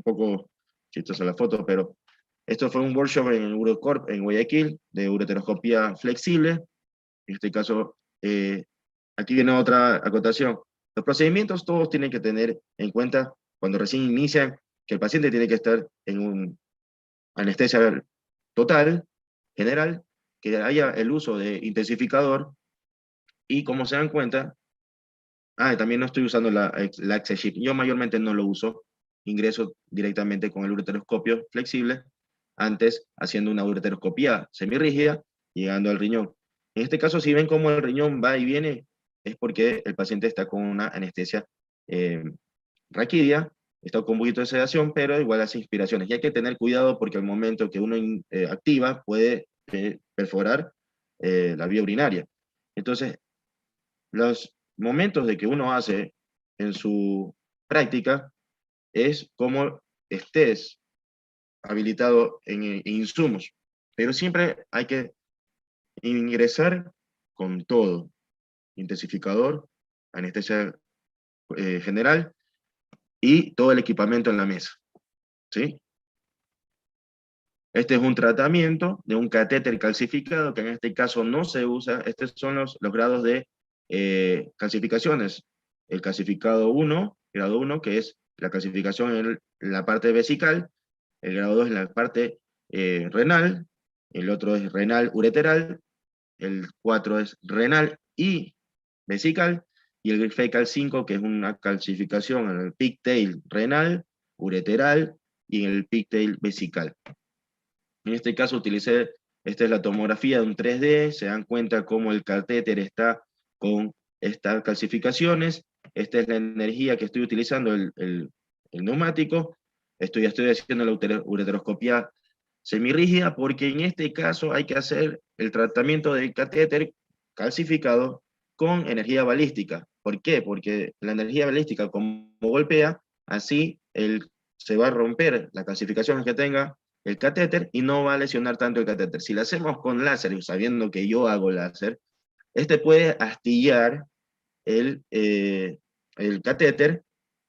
poco chistosa la foto, pero esto fue un workshop en Urocorp, en Guayaquil, de ureteroscopía flexible. En este caso, aquí viene otra acotación. Los procedimientos todos tienen que tener en cuenta cuando recién inician que el paciente tiene que estar anestesia total, general, que haya el uso de intensificador, y como se dan cuenta, también no estoy usando la Access yo mayormente no lo uso, ingreso directamente con el ureteroscopio flexible, antes haciendo una ureteroscopía semirrígida, llegando al riñón. En este caso, si ven cómo el riñón va y viene, es porque el paciente está con una anestesia eh, raquidia, está con un poquito de sedación, pero igual hace inspiraciones. Y hay que tener cuidado porque al momento que uno activa puede perforar la vía urinaria. Entonces, los momentos de que uno hace en su práctica es como estés habilitado en insumos, pero siempre hay que ingresar con todo, intensificador, anestesia general y todo el equipamiento en la mesa, ¿sí? Este es un tratamiento de un catéter calcificado, que en este caso no se usa. Estos son los grados de calcificaciones. El calcificado 1, grado 1, que es la calcificación en la parte vesical. El grado 2 en la parte renal. El otro es renal ureteral. El 4 es renal y vesical. Y el fecal 5, que es una calcificación en el pigtail renal, ureteral y en el pigtail vesical. En este caso utilicé, esta es la tomografía de un 3D, se dan cuenta cómo el catéter está con estas calcificaciones, esta es la energía que estoy utilizando, el neumático, estoy haciendo la ureteroscopía semirrígida, porque en este caso hay que hacer el tratamiento del catéter calcificado con energía balística. ¿Por qué? Porque la energía balística, como golpea, así se va a romper la calcificación que tenga el catéter y no va a lesionar tanto el catéter. Si lo hacemos con láser, sabiendo que yo hago láser, este puede astillar el catéter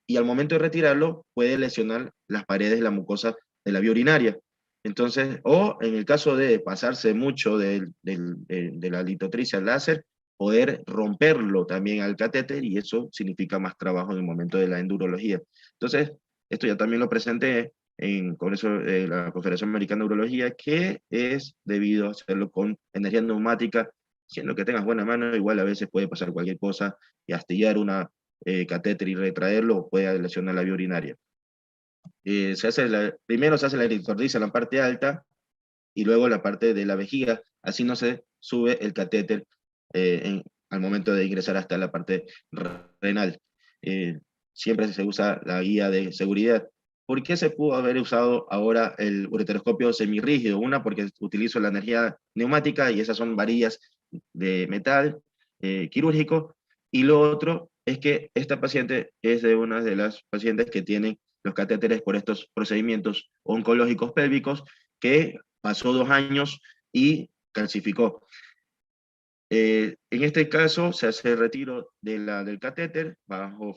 y al momento de retirarlo puede lesionar las paredes de la mucosa de la vía urinaria. Entonces, o en el caso de pasarse mucho de la litotricia al láser, poder romperlo también al catéter y eso significa más trabajo en el momento de la endurología. Entonces, esto ya también lo presenté en Congreso de la Confederación Americana de Urología, que es debido a hacerlo con energía neumática, siendo que tengas buena mano, igual a veces puede pasar cualquier cosa y astillar una catéter y retraerlo puede lesionar la vía urinaria. Primero se hace la eritrotricia en la parte alta y luego la parte de la vejiga, así no se sube el catéter al momento de ingresar hasta la parte renal. Eh, Siempre se usa la guía de seguridad. ¿Por qué se pudo haber usado ahora el ureteroscopio semirrígido? Una, porque utilizo la energía neumática y esas son varillas de metal quirúrgico. Y lo otro es que esta paciente es de una de las pacientes que tienen los catéteres por estos procedimientos oncológicos pélvicos que pasó 2 años y calcificó. En este caso se hace el retiro del catéter bajo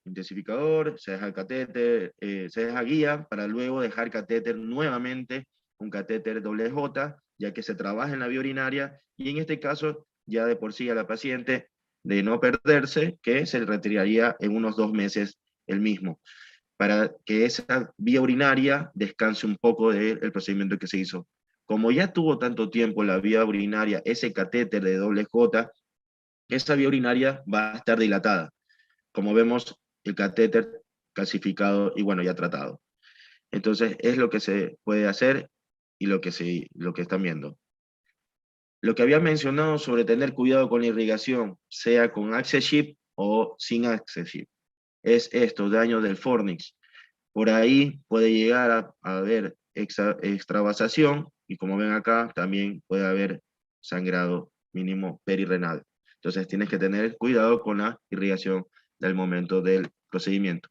intensificador, se deja el catéter, se deja guía para luego dejar catéter nuevamente, un catéter doble J, ya que se trabaja en la vía urinaria y en este caso ya de por sí a la paciente de no perderse, que se retiraría en unos 2 meses el mismo, para que esa vía urinaria descanse un poco del procedimiento que se hizo. Como ya tuvo tanto tiempo la vía urinaria, ese catéter de doble J, esa vía urinaria va a estar dilatada. Como vemos, el catéter calcificado y bueno, ya tratado. Entonces, es lo que se puede hacer y lo que están viendo. Lo que había mencionado sobre tener cuidado con la irrigación, sea con Access o sin Access, es esto, daño del fornix. Por ahí puede llegar a haber extravasación y como ven acá, también puede haber sangrado mínimo perirrenal. Entonces tienes que tener cuidado con la irrigación del momento del procedimiento.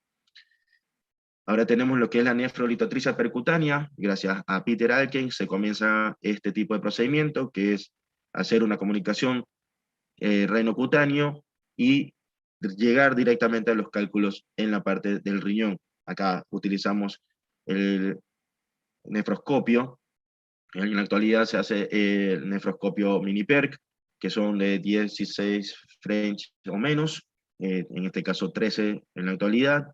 Ahora tenemos lo que es la nefrolitotricia percutánea. Gracias a Peter Alken se comienza este tipo de procedimiento, que es hacer una comunicación renocutáneo y llegar directamente a los cálculos en la parte del riñón. Acá utilizamos el nefroscopio. En la actualidad se hace el nefroscopio mini PERC, que son de 16 French o menos, en este caso 13 en la actualidad.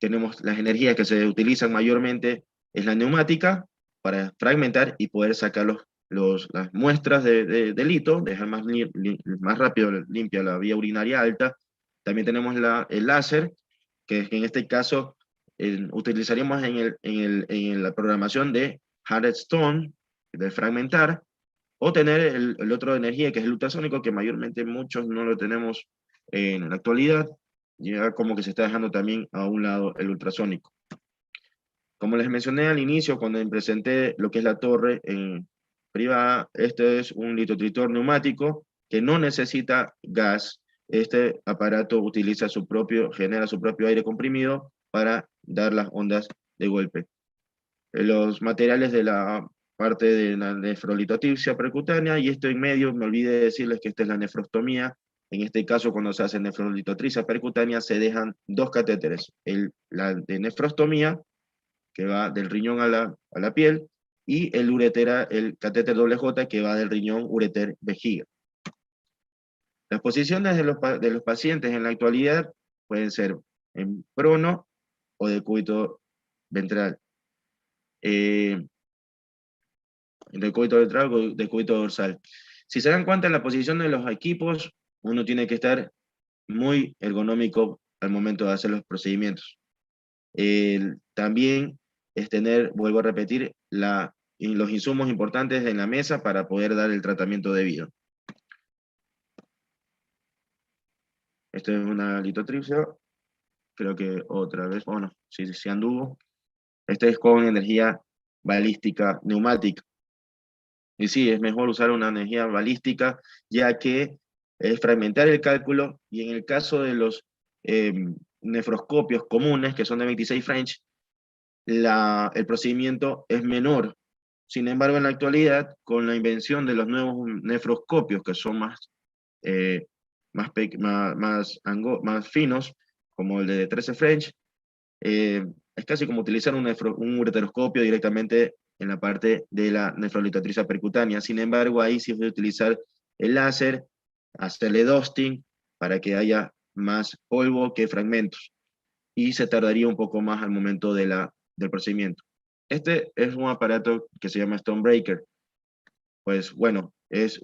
Tenemos las energías que se utilizan mayormente es la neumática para fragmentar y poder sacar las muestras de lito, dejar más rápido limpia la vía urinaria alta. También tenemos el láser, que en este caso utilizaríamos en la programación de Hardstone, de fragmentar, o tener el otro de energía, que es el ultrasónico, que mayormente muchos no lo tenemos en la actualidad, ya como que se está dejando también a un lado el ultrasónico. Como les mencioné al inicio, cuando presenté lo que es la torre privada, este es un litotritor neumático que no necesita gas. Este aparato genera su propio aire comprimido para dar las ondas de golpe. Los materiales de la parte de la nefrolitotripsia percutánea, y esto en medio, me olvidé decirles que esta es la nefrostomía. En este caso, cuando se hace nefrolitotripsia percutánea, se dejan dos catéteres, la de nefrostomía, que va del riñón a la piel, y el catéter doble J, que va del riñón ureter vejiga. Las posiciones de los pacientes en la actualidad pueden ser en prono o de cúbito ventral. De cúbito ventral o de cúbito dorsal. Si se dan cuenta en la posición de los equipos, uno tiene que estar muy ergonómico al momento de hacer los procedimientos. También es tener, vuelvo a repetir, los insumos importantes en la mesa para poder dar el tratamiento debido. Esto es una litotripsia, creo que otra vez, bueno, sí anduvo. Este es con energía balística neumática. Y sí, es mejor usar una energía balística, ya que es fragmentar el cálculo, y en el caso de los nefroscopios comunes, que son de 26 French, el procedimiento es menor. Sin embargo, en la actualidad, con la invención de los nuevos nefroscopios, que son más finos, como el de 13 French, es casi como utilizar un ureteroscopio directamente en la parte de la nefrolitotripsia percutánea. Sin embargo, ahí sí voy a utilizar el láser, hacerle dusting para que haya más polvo que fragmentos, y se tardaría un poco más al momento del procedimiento. Este es un aparato que se llama Stonebreaker. Pues bueno, es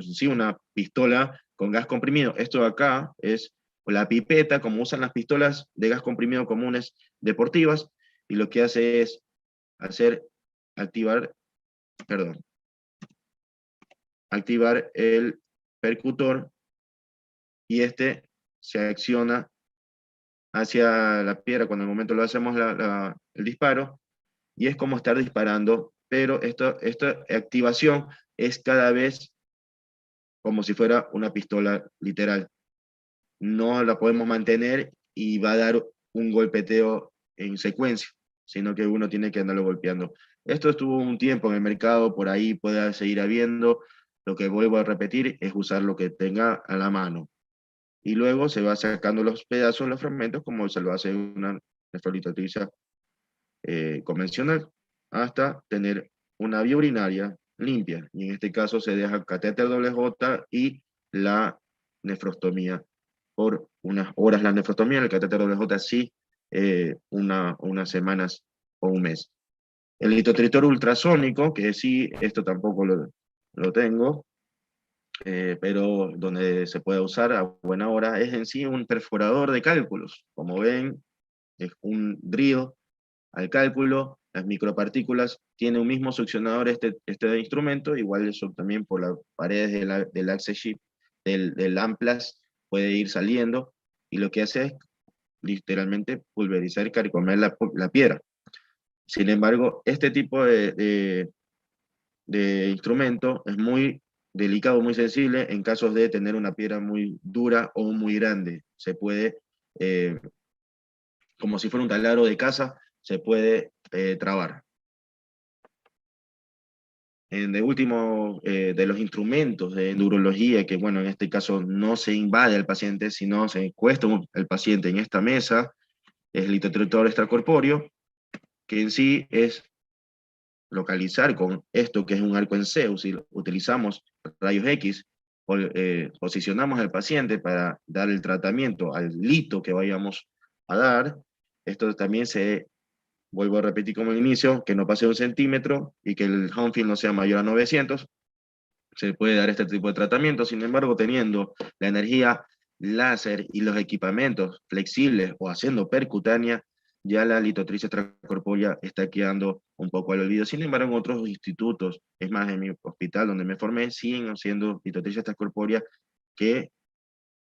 sí una pistola con gas comprimido. Esto de acá es la pipeta, como usan las pistolas de gas comprimido comunes deportivas, y lo que hace es activar el percutor, y este se acciona hacia la piedra cuando en el momento lo hacemos el disparo, y es como estar disparando, pero esta activación es cada vez como si fuera una pistola literal. No la podemos mantener y va a dar un golpeteo en secuencia, sino que uno tiene que andarlo golpeando. Esto estuvo un tiempo en el mercado, por ahí puede seguir habiendo. Lo que vuelvo a repetir es usar lo que tenga a la mano. Y luego se va sacando los pedazos, los fragmentos, como se lo hace una nefrolitotripsia convencional, hasta tener una vía urinaria limpia. Y en este caso se deja catéter doble J y la nefrostomía por unas horas. La nefrostomía, el catéter doble J sí, unas semanas o un mes. El litotritor ultrasónico, que sí, esto tampoco lo tengo, pero donde se puede usar a buena hora, es en sí un perforador de cálculos. Como ven, es un drill al cálculo, las micropartículas, tiene un mismo succionador este instrumento, igual eso también por las paredes del access chip, del Amplas, puede ir saliendo, y lo que hace es literalmente pulverizar y carcomer la piedra. Sin embargo, este tipo de instrumento es muy delicado, muy sensible en casos de tener una piedra muy dura o muy grande. Se puede, como si fuera un taladro de casa, se puede trabar. De último, de los instrumentos de neurología, que bueno, en este caso no se invade al paciente, sino se encuesta el paciente en esta mesa, es el litotritor extracorpóreo, que en sí es localizar con esto que es un arco en Zeus, y utilizamos rayos X, posicionamos al paciente para dar el tratamiento al lito que vayamos a dar. Esto también se vuelvo a repetir como al inicio, que no pase de 1 centímetro y que el home field no sea mayor a 900, se puede dar este tipo de tratamiento. Sin embargo, teniendo la energía láser y los equipamientos flexibles o haciendo percutánea, ya la litotripsia extracorpórea está quedando un poco al olvido. Sin embargo, en otros institutos, es más, en mi hospital donde me formé, siguen haciendo litotripsia extracorpórea, que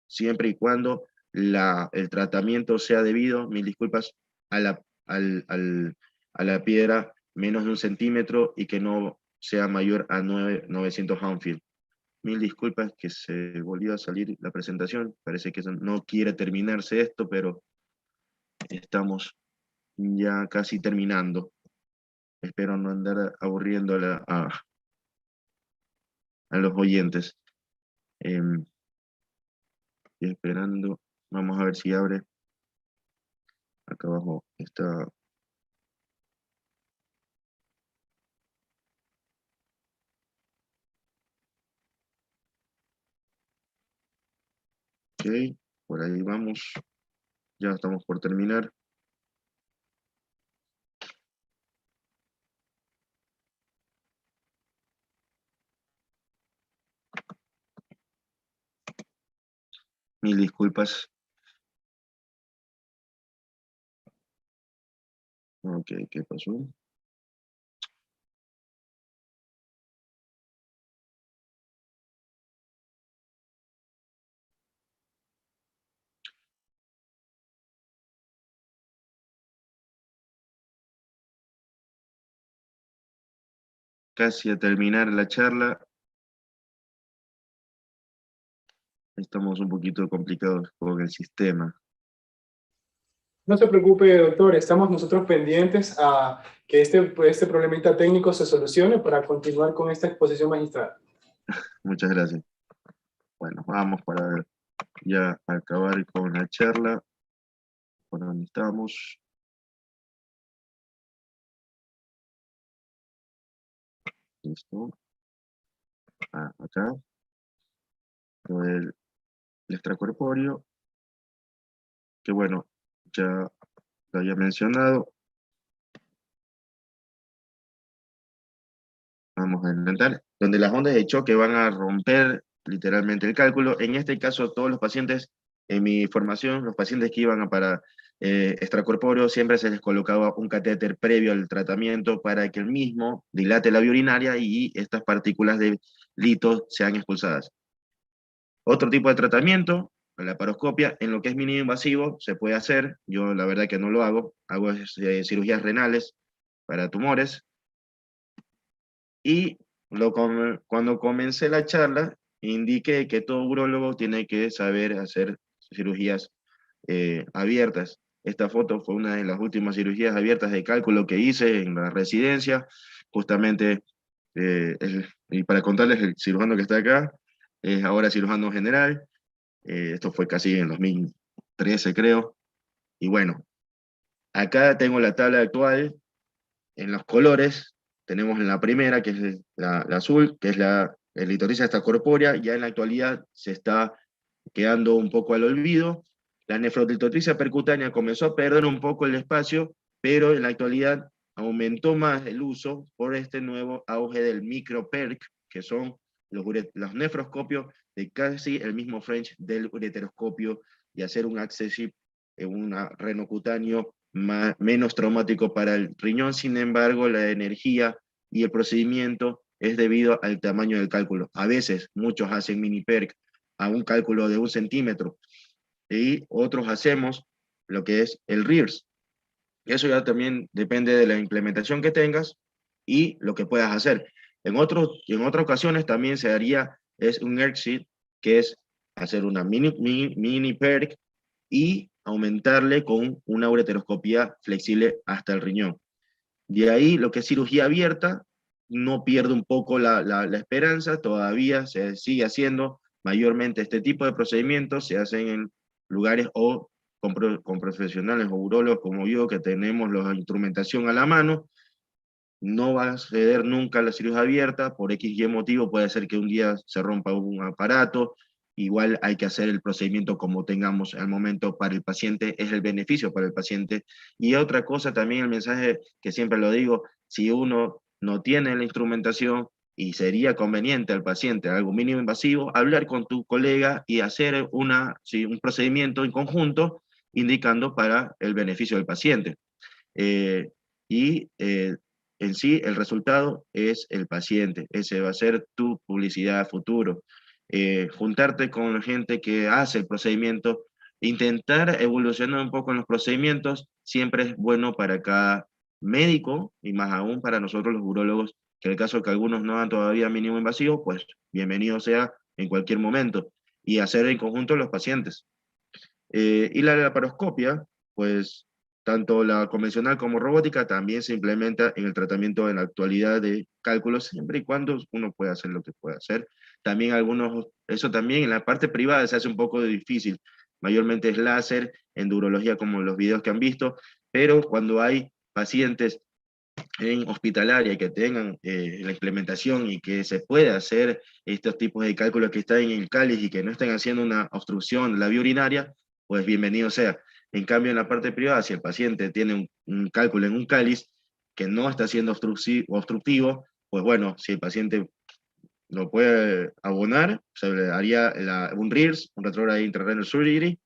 siempre y cuando el tratamiento sea debido, mil disculpas, a a la piedra menos de 1 centímetro y que no sea mayor a 900 Hounsfield. Mil disculpas que se volvió a salir la presentación, parece que no quiere terminarse esto, pero estamos ya casi terminando. Espero no andar aburriendo a los oyentes. Estoy esperando, vamos a ver si abre. Acá abajo está. Ok, por ahí vamos. Ya estamos por terminar. Mil disculpas. Ok, ¿qué pasó? Casi a terminar la charla. Estamos un poquito complicados con el sistema. No se preocupe, doctor, estamos nosotros pendientes a que este problemita técnico se solucione para continuar con esta exposición magistral. Muchas gracias. Bueno, vamos para ya acabar con la charla. ¿Por dónde estamos? Listo. Acá. Lo del extracorpóreo. Que bueno, ya lo había mencionado. Vamos a intentar. Donde las ondas de choque van a romper literalmente el cálculo. En este caso, todos los pacientes, en mi formación, los pacientes que iban para extracorpóreo, siempre se les colocaba un catéter previo al tratamiento para que el mismo dilate la vía urinaria y estas partículas de lito sean expulsadas. Otro tipo de tratamiento, la laparoscopia, en lo que es mínimo invasivo, se puede hacer. Yo la verdad que no lo hago. Hago cirugías renales para tumores. Y cuando comencé la charla, indiqué que todo urólogo tiene que saber hacer cirugías abiertas. Esta foto fue una de las últimas cirugías abiertas de cálculo que hice en la residencia. Justamente, y para contarles, el cirujano que está acá es ahora cirujano general. Esto fue casi en 2013, creo. Y bueno, acá tengo la tabla actual en los colores. Tenemos en la primera, que es la azul, que es la litoriza extracorpórea. Ya en la actualidad se está quedando un poco al olvido. La nefrolitotricia percutánea comenzó a perder un poco el espacio, pero en la actualidad aumentó más el uso por este nuevo auge del microperc, que son los nefroscopios de casi el mismo French del ureteroscopio, y hacer un accesif en un renocutáneo menos traumático para el riñón. Sin embargo, la energía y el procedimiento es debido al tamaño del cálculo. A veces muchos hacen mini perc a un cálculo de 1 centímetro y otros hacemos lo que es el RIRS. Eso ya también depende de la implementación que tengas y lo que puedas hacer. En otras ocasiones también se haría un ERCSIT, que es hacer una mini PERC y aumentarle con una ureteroscopía flexible hasta el riñón. De ahí lo que es cirugía abierta, no pierde un poco la esperanza, todavía se sigue haciendo. Mayormente este tipo de procedimientos se hacen en lugares o con profesionales o urólogos como yo, que tenemos la instrumentación a la mano. No va a ceder nunca la cirugía abierta, por X y motivo, puede ser que un día se rompa un aparato, igual hay que hacer el procedimiento como tengamos al momento para el paciente, es el beneficio para el paciente. Y otra cosa también, el mensaje que siempre lo digo, si uno no tiene la instrumentación y sería conveniente al paciente algo mínimo invasivo, hablar con tu colega y hacer un procedimiento en conjunto indicando para el beneficio del paciente. Eh, y en sí el resultado es el paciente, ese va a ser tu publicidad a futuro. Juntarte con gente que hace el procedimiento, intentar evolucionar un poco en los procedimientos, siempre es bueno para cada médico y más aún para nosotros los urólogos, que en el caso de que algunos no dan todavía mínimo invasivo, pues bienvenido sea en cualquier momento y hacer en conjunto los pacientes. Y la laparoscopia, pues tanto la convencional como robótica también se implementa en el tratamiento en la actualidad de cálculos, siempre y cuando uno pueda hacer lo que pueda hacer. También eso también en la parte privada se hace un poco difícil, mayormente es láser, en urología como los videos que han visto, pero cuando hay pacientes en hospitalaria que tengan la implementación y que se pueda hacer estos tipos de cálculos que están en el cáliz y que no estén haciendo una obstrucción de la vía urinaria, pues bienvenido sea. En cambio, en la parte privada, si el paciente tiene un cálculo en un cáliz que no está siendo obstructivo, pues bueno, si el paciente lo puede abonar, se le haría un RIRS, un Retrograde Intrarenal Surgery,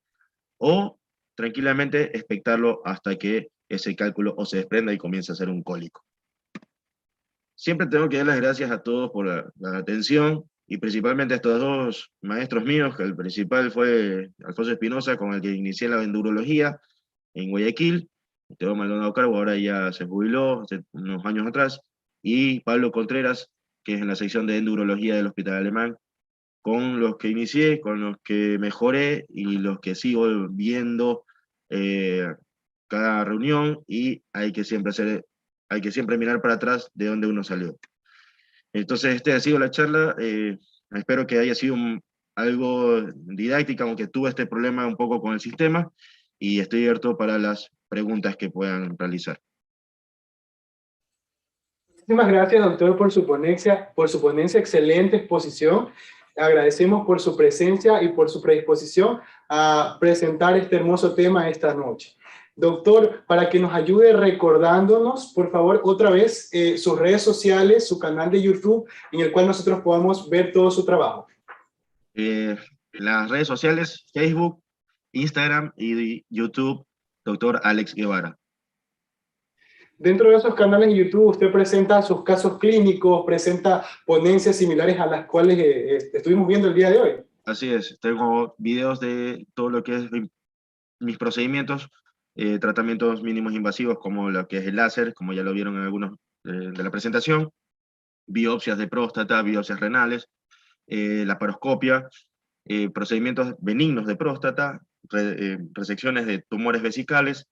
o tranquilamente expectarlo hasta que ese cálculo o se desprenda y comience a ser un cólico. Siempre tengo que dar las gracias a todos por la atención y principalmente a estos dos maestros míos, que el principal fue Alfonso Espinosa, con el que inicié la endurología en Guayaquil. Teo Maldonado Cargo ahora ya se jubiló hace unos años atrás, y Pablo Contreras, que es en la sección de endurología del Hospital Alemán, con los que inicié, con los que mejoré y los que sigo viendo eh, cada reunión, y hay que siempre mirar para atrás de donde uno salió. Entonces, este ha sido la charla. Espero que haya sido algo didáctica, aunque tuve este problema un poco con el sistema, y estoy abierto para las preguntas que puedan realizar. Muchísimas gracias, doctor, por su ponencia, excelente exposición. Agradecemos por su presencia y por su predisposición a presentar este hermoso tema esta noche. Doctor, para que nos ayude recordándonos, por favor, otra vez sus redes sociales, su canal de YouTube, en el cual nosotros podamos ver todo su trabajo. Las redes sociales, Facebook, Instagram y YouTube, doctor Alex Guevara. Dentro de esos canales de YouTube, usted presenta sus casos clínicos, presenta ponencias similares a las cuales estuvimos viendo el día de hoy. Así es, tengo videos de todo lo que es mis procedimientos, tratamientos mínimos invasivos como lo que es el láser, como ya lo vieron en algunos de la presentación, biopsias de próstata, biopsias renales, laparoscopia, procedimientos benignos de próstata, resecciones de tumores vesicales,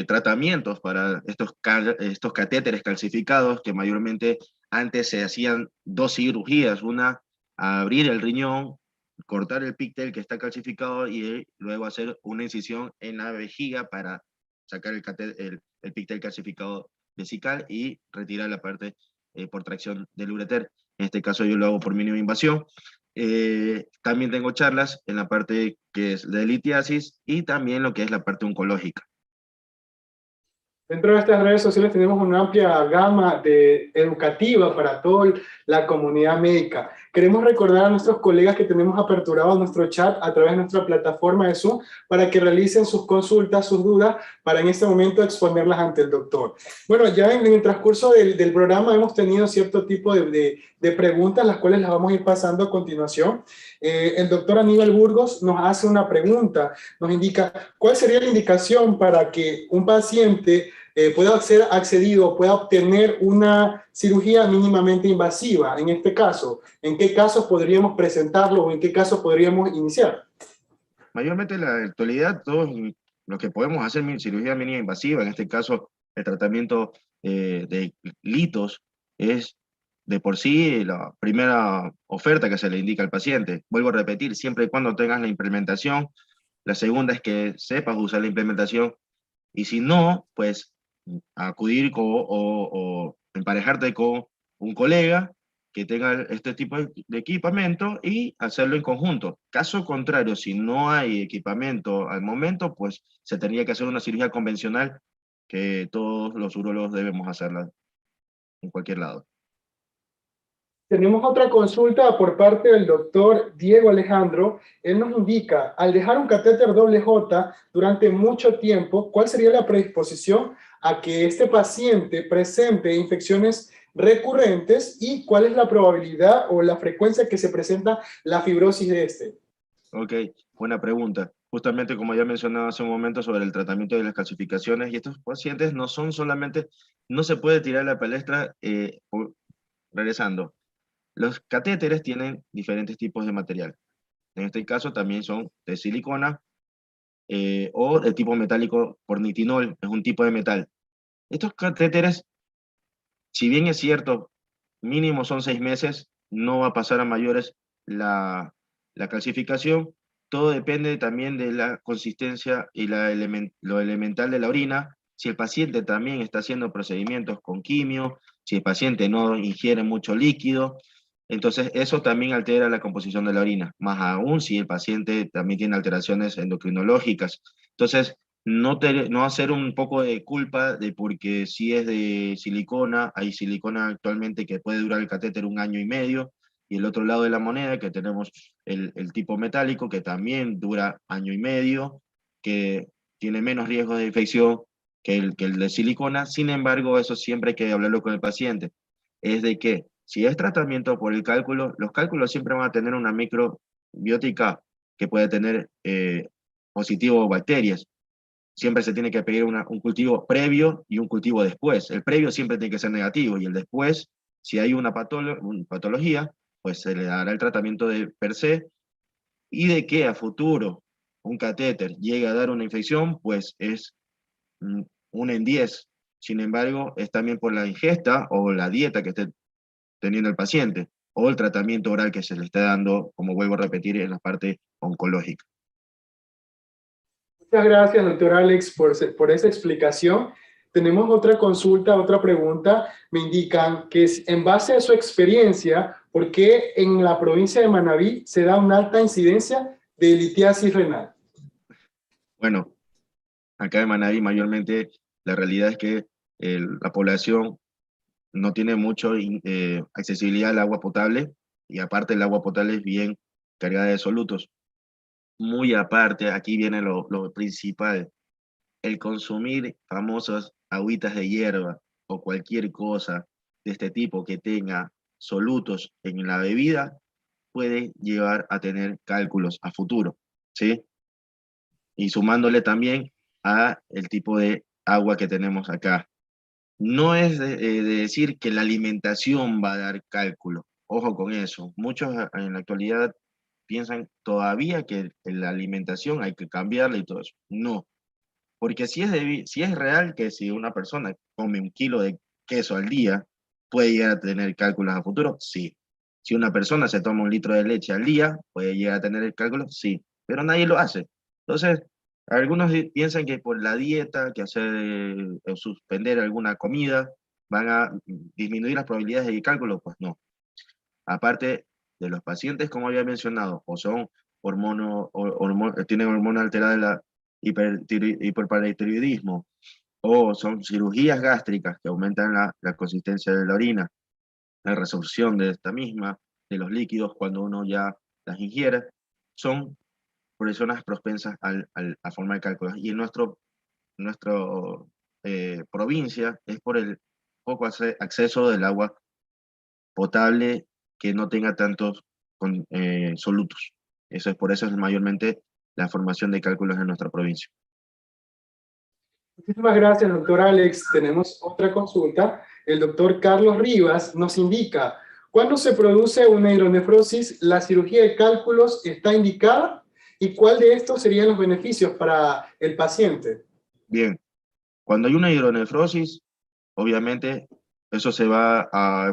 tratamientos para estos catéteres calcificados, que mayormente antes se hacían dos cirugías, una abrir el riñón, cortar el píctel que está calcificado y luego hacer una incisión en la vejiga para sacar el píctel calcificado vesical y retirar la parte por tracción del ureter. En este caso yo lo hago por mínima invasión. También tengo charlas en la parte que es de litiasis y también lo que es la parte oncológica. Dentro de estas redes sociales tenemos una amplia gama educativa para toda la comunidad médica. Queremos recordar a nuestros colegas que tenemos aperturado nuestro chat a través de nuestra plataforma de Zoom para que realicen sus consultas, sus dudas, para en este momento exponerlas ante el doctor. Bueno, ya en el transcurso del programa hemos tenido cierto tipo de preguntas, las cuales las vamos a ir pasando a continuación. El doctor Aníbal Burgos nos hace una pregunta, nos indica, ¿cuál sería la indicación para que un paciente pueda ser accedido, pueda obtener una cirugía mínimamente invasiva? En este caso, ¿en qué casos podríamos presentarlo o en qué casos podríamos iniciar? Mayormente en la actualidad, todos lo que podemos hacer cirugía mínima invasiva, en este caso el tratamiento de litos, es de por sí la primera oferta que se le indica al paciente. Vuelvo a repetir, siempre y cuando tengas la implementación. La segunda es que sepas usar la implementación, y si no, pues acudir o emparejarte con un colega que tenga este tipo de equipamiento y hacerlo en conjunto. Caso contrario, si no hay equipamiento al momento, pues se tendría que hacer una cirugía convencional que todos los urólogos debemos hacerla en cualquier lado. Tenemos otra consulta por parte del doctor Diego Alejandro. Él nos indica, al dejar un catéter doble J durante mucho tiempo, ¿cuál sería la predisposición a que este paciente presente infecciones recurrentes y cuál es la probabilidad o la frecuencia que se presenta la fibrosis de este? Ok, buena pregunta. Justamente como ya mencionaba hace un momento sobre el tratamiento de las calcificaciones, y estos pacientes no son solamente, no se puede tirar la palestra regresando. Los catéteres tienen diferentes tipos de material. En este caso también son de silicona o de tipo metálico por nitinol, es un tipo de metal. Estos catéteres, si bien es cierto, mínimo son 6 meses, no va a pasar a mayores la calcificación. Todo depende también de la consistencia y lo elemental de la orina. Si el paciente también está haciendo procedimientos con quimio, si el paciente no ingiere mucho líquido, entonces eso también altera la composición de la orina, más aún si el paciente también tiene alteraciones endocrinológicas. Entonces, no hacer un poco de culpa de porque si es de silicona, hay silicona actualmente que puede durar el catéter 1 año y medio, y el otro lado de la moneda que tenemos el tipo metálico que también dura 1 año y medio, que tiene menos riesgo de infección que el de silicona. Sin embargo, eso siempre hay que hablarlo con el paciente. Es de que si es tratamiento por el cálculo, los cálculos siempre van a tener una microbiótica que puede tener positivo bacterias. Siempre se tiene que pedir un cultivo previo y un cultivo después. El previo siempre tiene que ser negativo y el después, si hay una patología, pues se le dará el tratamiento de per se, y de que a futuro un catéter llegue a dar una infección, pues es 1 en 10. Sin embargo, es también por la ingesta o la dieta que esté teniendo el paciente o el tratamiento oral que se le está dando, como vuelvo a repetir, en la parte oncológica. Muchas gracias, doctor Alex, por esa explicación. Tenemos otra consulta, otra pregunta. Me indican que en base a su experiencia, ¿por qué en la provincia de Manabí se da una alta incidencia de litiasis renal? Bueno, acá en Manabí mayormente la realidad es que la población no tiene mucho accesibilidad al agua potable, y aparte el agua potable es bien cargada de solutos. Muy aparte, aquí viene lo principal, el consumir famosas agüitas de hierba o cualquier cosa de este tipo que tenga solutos en la bebida puede llevar a tener cálculos a futuro, ¿sí? Y sumándole también a el tipo de agua que tenemos acá. No es de decir que la alimentación va a dar cálculo. Ojo con eso. Muchos en la actualidad piensan todavía que la alimentación hay que cambiarla y todo eso. No, porque si es real que si una persona come 1 kilo de queso al día, puede llegar a tener cálculos a futuro, sí. Si una persona se toma 1 litro de leche al día, puede llegar a tener el cálculo, sí. Pero nadie lo hace. Entonces, algunos piensan que por la dieta, que hacer o suspender alguna comida, van a disminuir las probabilidades de cálculo, pues no. Aparte de los pacientes, como había mencionado, o son tienen hormona alterada de la hiperparatiroidismo, o son cirugías gástricas que aumentan la consistencia de la orina, la resorción de esta misma, de los líquidos cuando uno ya las ingiere, son personas propensas a formar cálculos. Y en nuestro provincia es por el poco acceso del agua potable que no tenga tantos solutos. Por eso es mayormente la formación de cálculos en nuestra provincia. Muchísimas gracias, doctor Alex. Tenemos otra consulta. El doctor Carlos Rivas nos indica, ¿cuándo se produce una hidronefrosis, la cirugía de cálculos está indicada? ¿Y cuál de estos serían los beneficios para el paciente? Bien, cuando hay una hidronefrosis, obviamente eso se va a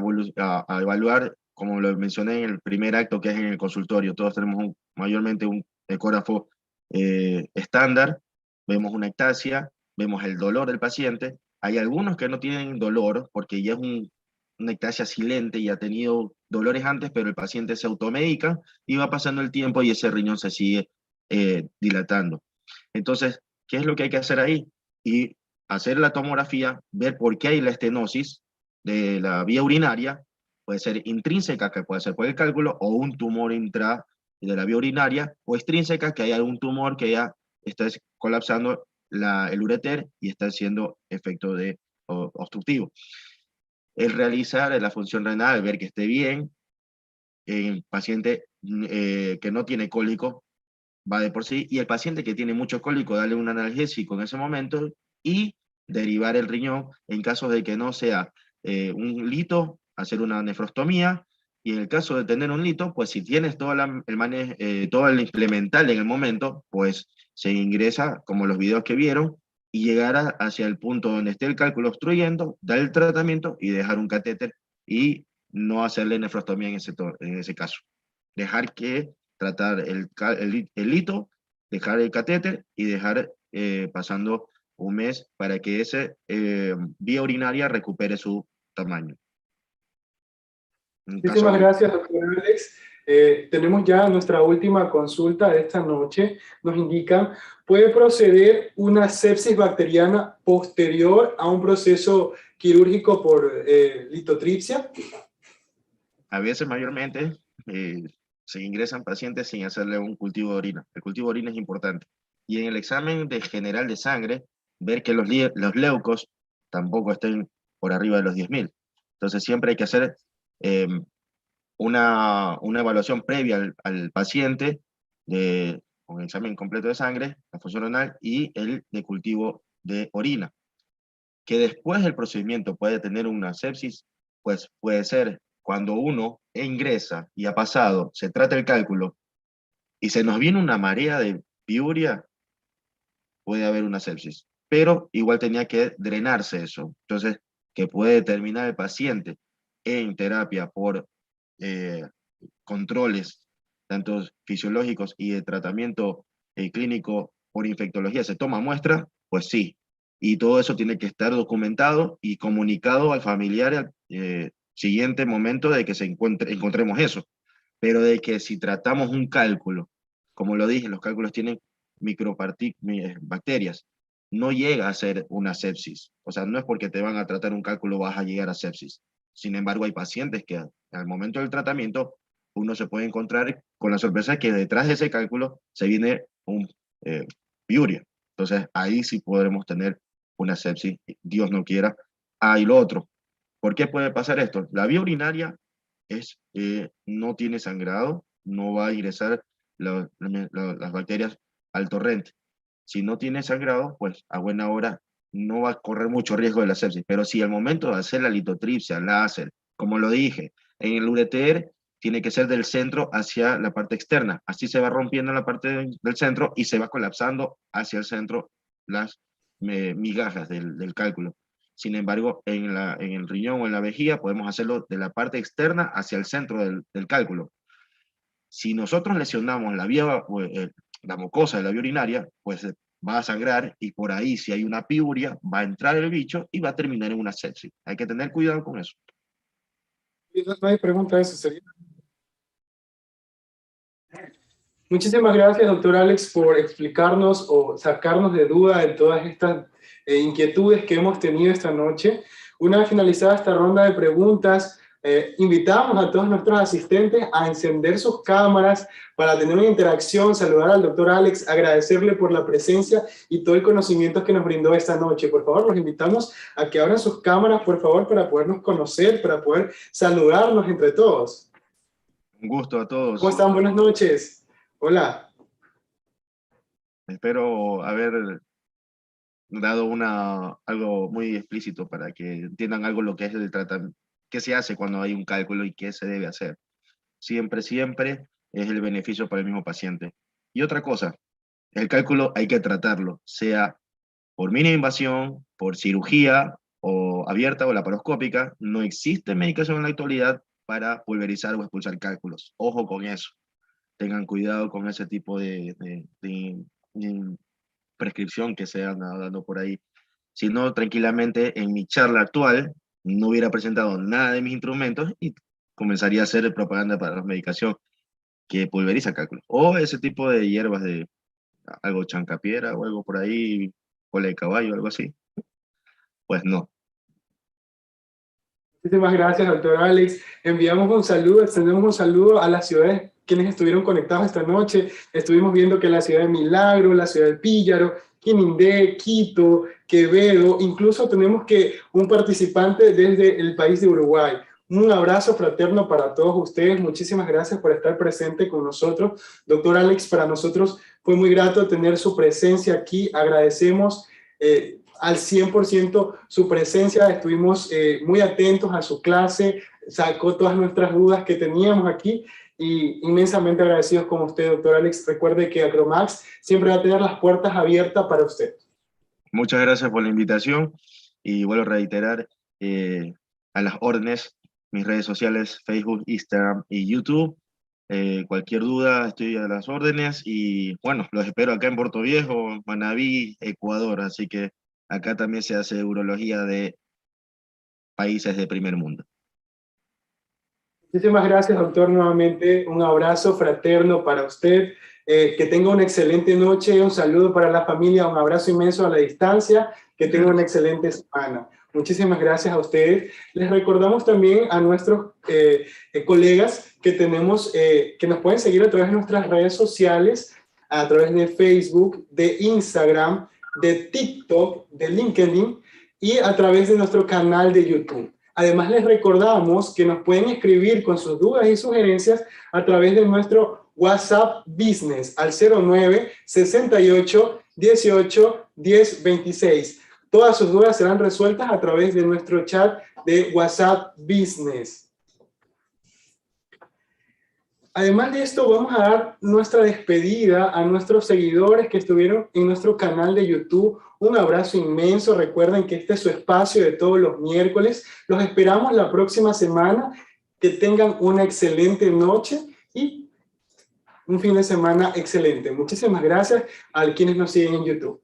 evaluar, como lo mencioné en el primer acto, que es en el consultorio. Todos tenemos mayormente un ecógrafo estándar, vemos una ectasia, vemos el dolor del paciente. Hay algunos que no tienen dolor porque ya es una ectasia silente y ha tenido dolores antes, pero el paciente se automedica y va pasando el tiempo y ese riñón se sigue dilatando. Entonces, ¿qué es lo que hay que hacer ahí? Y hacer la tomografía, ver por qué hay la estenosis de la vía urinaria, puede ser intrínseca, que puede ser por el cálculo, o un tumor intra de la vía urinaria, o extrínseca, que hay algún tumor que ya está colapsando el ureter y está haciendo efecto de obstructivo. El realizar la función renal, ver que esté bien, el paciente que no tiene cólico, va de por sí, y el paciente que tiene mucho cólico, darle un analgésico en ese momento y derivar el riñón en caso de que no sea un lito, hacer una nefrostomía, y en el caso de tener un lito, pues si tienes todo el implemental en el momento, pues se ingresa, como los videos que vieron, y llegar hacia el punto donde esté el cálculo obstruyendo, dar el tratamiento y dejar un catéter y no hacerle nefrostomía en ese caso. Dejar que tratar el hito, dejar el catéter y dejar pasando un mes para que esa vía urinaria recupere su tamaño. En caso Muchísimas de... gracias, doctor Alex. Tenemos ya nuestra última consulta de esta noche. Nos indican, ¿puede proceder una sepsis bacteriana posterior a un proceso quirúrgico por litotripsia? A veces mayormente se ingresan pacientes sin hacerle un cultivo de orina. El cultivo de orina es importante. Y en el examen general de sangre, ver que los leucos tampoco estén por arriba de los 10.000. Entonces siempre hay que hacer eh, una evaluación previa al paciente con el examen completo de sangre, la función renal y el de cultivo de orina. Que después del procedimiento puede tener una sepsis, pues puede ser cuando uno ingresa y ha pasado, se trata el cálculo y se nos viene una marea de piuria, puede haber una sepsis. Pero igual tenía que drenarse eso. Entonces, que puede terminar el paciente en terapia por eh, controles, tanto fisiológicos y de tratamiento clínico por infectología, se toma muestra, pues sí. Y todo eso tiene que estar documentado y comunicado al familiar al siguiente momento de que encontremos eso. Pero de que si tratamos un cálculo, como lo dije, los cálculos tienen bacterias, no llega a ser una sepsis. O sea, no es porque te van a tratar un cálculo vas a llegar a sepsis. Sin embargo, hay pacientes que al momento del tratamiento uno se puede encontrar con la sorpresa que detrás de ese cálculo se viene un piuria. Entonces, ahí sí podremos tener una sepsis, Dios no quiera. Ah, y lo otro, ¿por qué puede pasar esto? La vía urinaria no tiene sangrado, no va a ingresar las bacterias al torrente. Si no tiene sangrado, pues a buena hora no va a correr mucho riesgo de la sepsis. Pero si al momento de hacer la litotripsia, láser, como lo dije, en el ureter tiene que ser del centro hacia la parte externa. Así se va rompiendo la parte del centro y se va colapsando hacia el centro las migajas del cálculo. Sin embargo, en el riñón o en la vejiga podemos hacerlo de la parte externa hacia el centro del cálculo. Si nosotros lesionamos la mucosa de la vía urinaria, pues va a sangrar y por ahí, si hay una piuria, va a entrar el bicho y va a terminar en una sepsis. Hay que tener cuidado con eso. No hay pregunta, eso sería. Muchísimas gracias, doctor Alex, por explicarnos o sacarnos de duda de todas estas inquietudes que hemos tenido esta noche. Una vez finalizada esta ronda de preguntas, invitamos a todos nuestros asistentes a encender sus cámaras para tener una interacción, saludar al doctor Alex, agradecerle por la presencia y todo el conocimiento que nos brindó esta noche. Por favor, los invitamos a que abran sus cámaras, por favor, para podernos conocer, para poder saludarnos entre todos. Un gusto a ¿Cómo todos. están? Buenas noches. Hola. Espero haber dado algo muy explícito para que entiendan algo lo que es el tratamiento, qué se hace cuando hay un cálculo y qué se debe hacer. Siempre, siempre es el beneficio para el mismo paciente. Y otra cosa, el cálculo hay que tratarlo, sea por mínima invasión, por cirugía o abierta o laparoscópica. No existe medicación en la actualidad para pulverizar o expulsar cálculos. Ojo con eso. Tengan cuidado con ese tipo de prescripción que se anda dando por ahí. Si no, tranquilamente en mi charla actual no hubiera presentado nada de mis instrumentos y comenzaría a hacer propaganda para la medicación que pulveriza cálculo. O ese tipo de hierbas de algo chancapiedra o algo por ahí, cola de caballo, algo así. Pues no. Muchísimas gracias, doctor Alex. Enviamos un saludo, extendemos un saludo a las ciudades quienes estuvieron conectados esta noche. Estuvimos viendo que la ciudad de Milagro, la ciudad de Píllaro, Quinindé, Quito, Quevedo, incluso tenemos que un participante desde el país de Uruguay. Un abrazo fraterno para todos ustedes. Muchísimas gracias por estar presente con nosotros. Doctor Alex, para nosotros fue muy grato tener su presencia aquí. Agradecemos al 100% su presencia. Estuvimos muy atentos a su clase, sacó todas nuestras dudas que teníamos aquí y inmensamente agradecidos con usted, doctor Alex. Recuerde que Acromax siempre va a tener las puertas abiertas para usted. Muchas gracias por la invitación y vuelvo a reiterar a las órdenes, mis redes sociales, Facebook, Instagram y YouTube. Cualquier duda estoy a las órdenes y bueno, los espero acá en Puerto Viejo, Manabí, Ecuador, así que acá también se hace urología de países de primer mundo. Muchísimas gracias, doctor. Nuevamente un abrazo fraterno para usted. Que tenga una excelente noche, un saludo para la familia, un abrazo inmenso a la distancia, que tenga una excelente semana. Muchísimas gracias a ustedes. Les recordamos también a nuestros colegas que tenemos, que nos pueden seguir a través de nuestras redes sociales, a través de Facebook, de Instagram, de TikTok, de LinkedIn y a través de nuestro canal de YouTube. Además, les recordamos que nos pueden escribir con sus dudas y sugerencias a través de nuestro WhatsApp Business al 09 68 18 10 26. Todas sus dudas serán resueltas a través de nuestro chat de WhatsApp Business. Además de esto, vamos a dar nuestra despedida a nuestros seguidores que estuvieron en nuestro canal de YouTube. Un abrazo inmenso. Recuerden que este es su espacio de todos los miércoles. Los esperamos la próxima semana. Que tengan una excelente noche y un fin de semana excelente. Muchísimas gracias a quienes nos siguen en YouTube.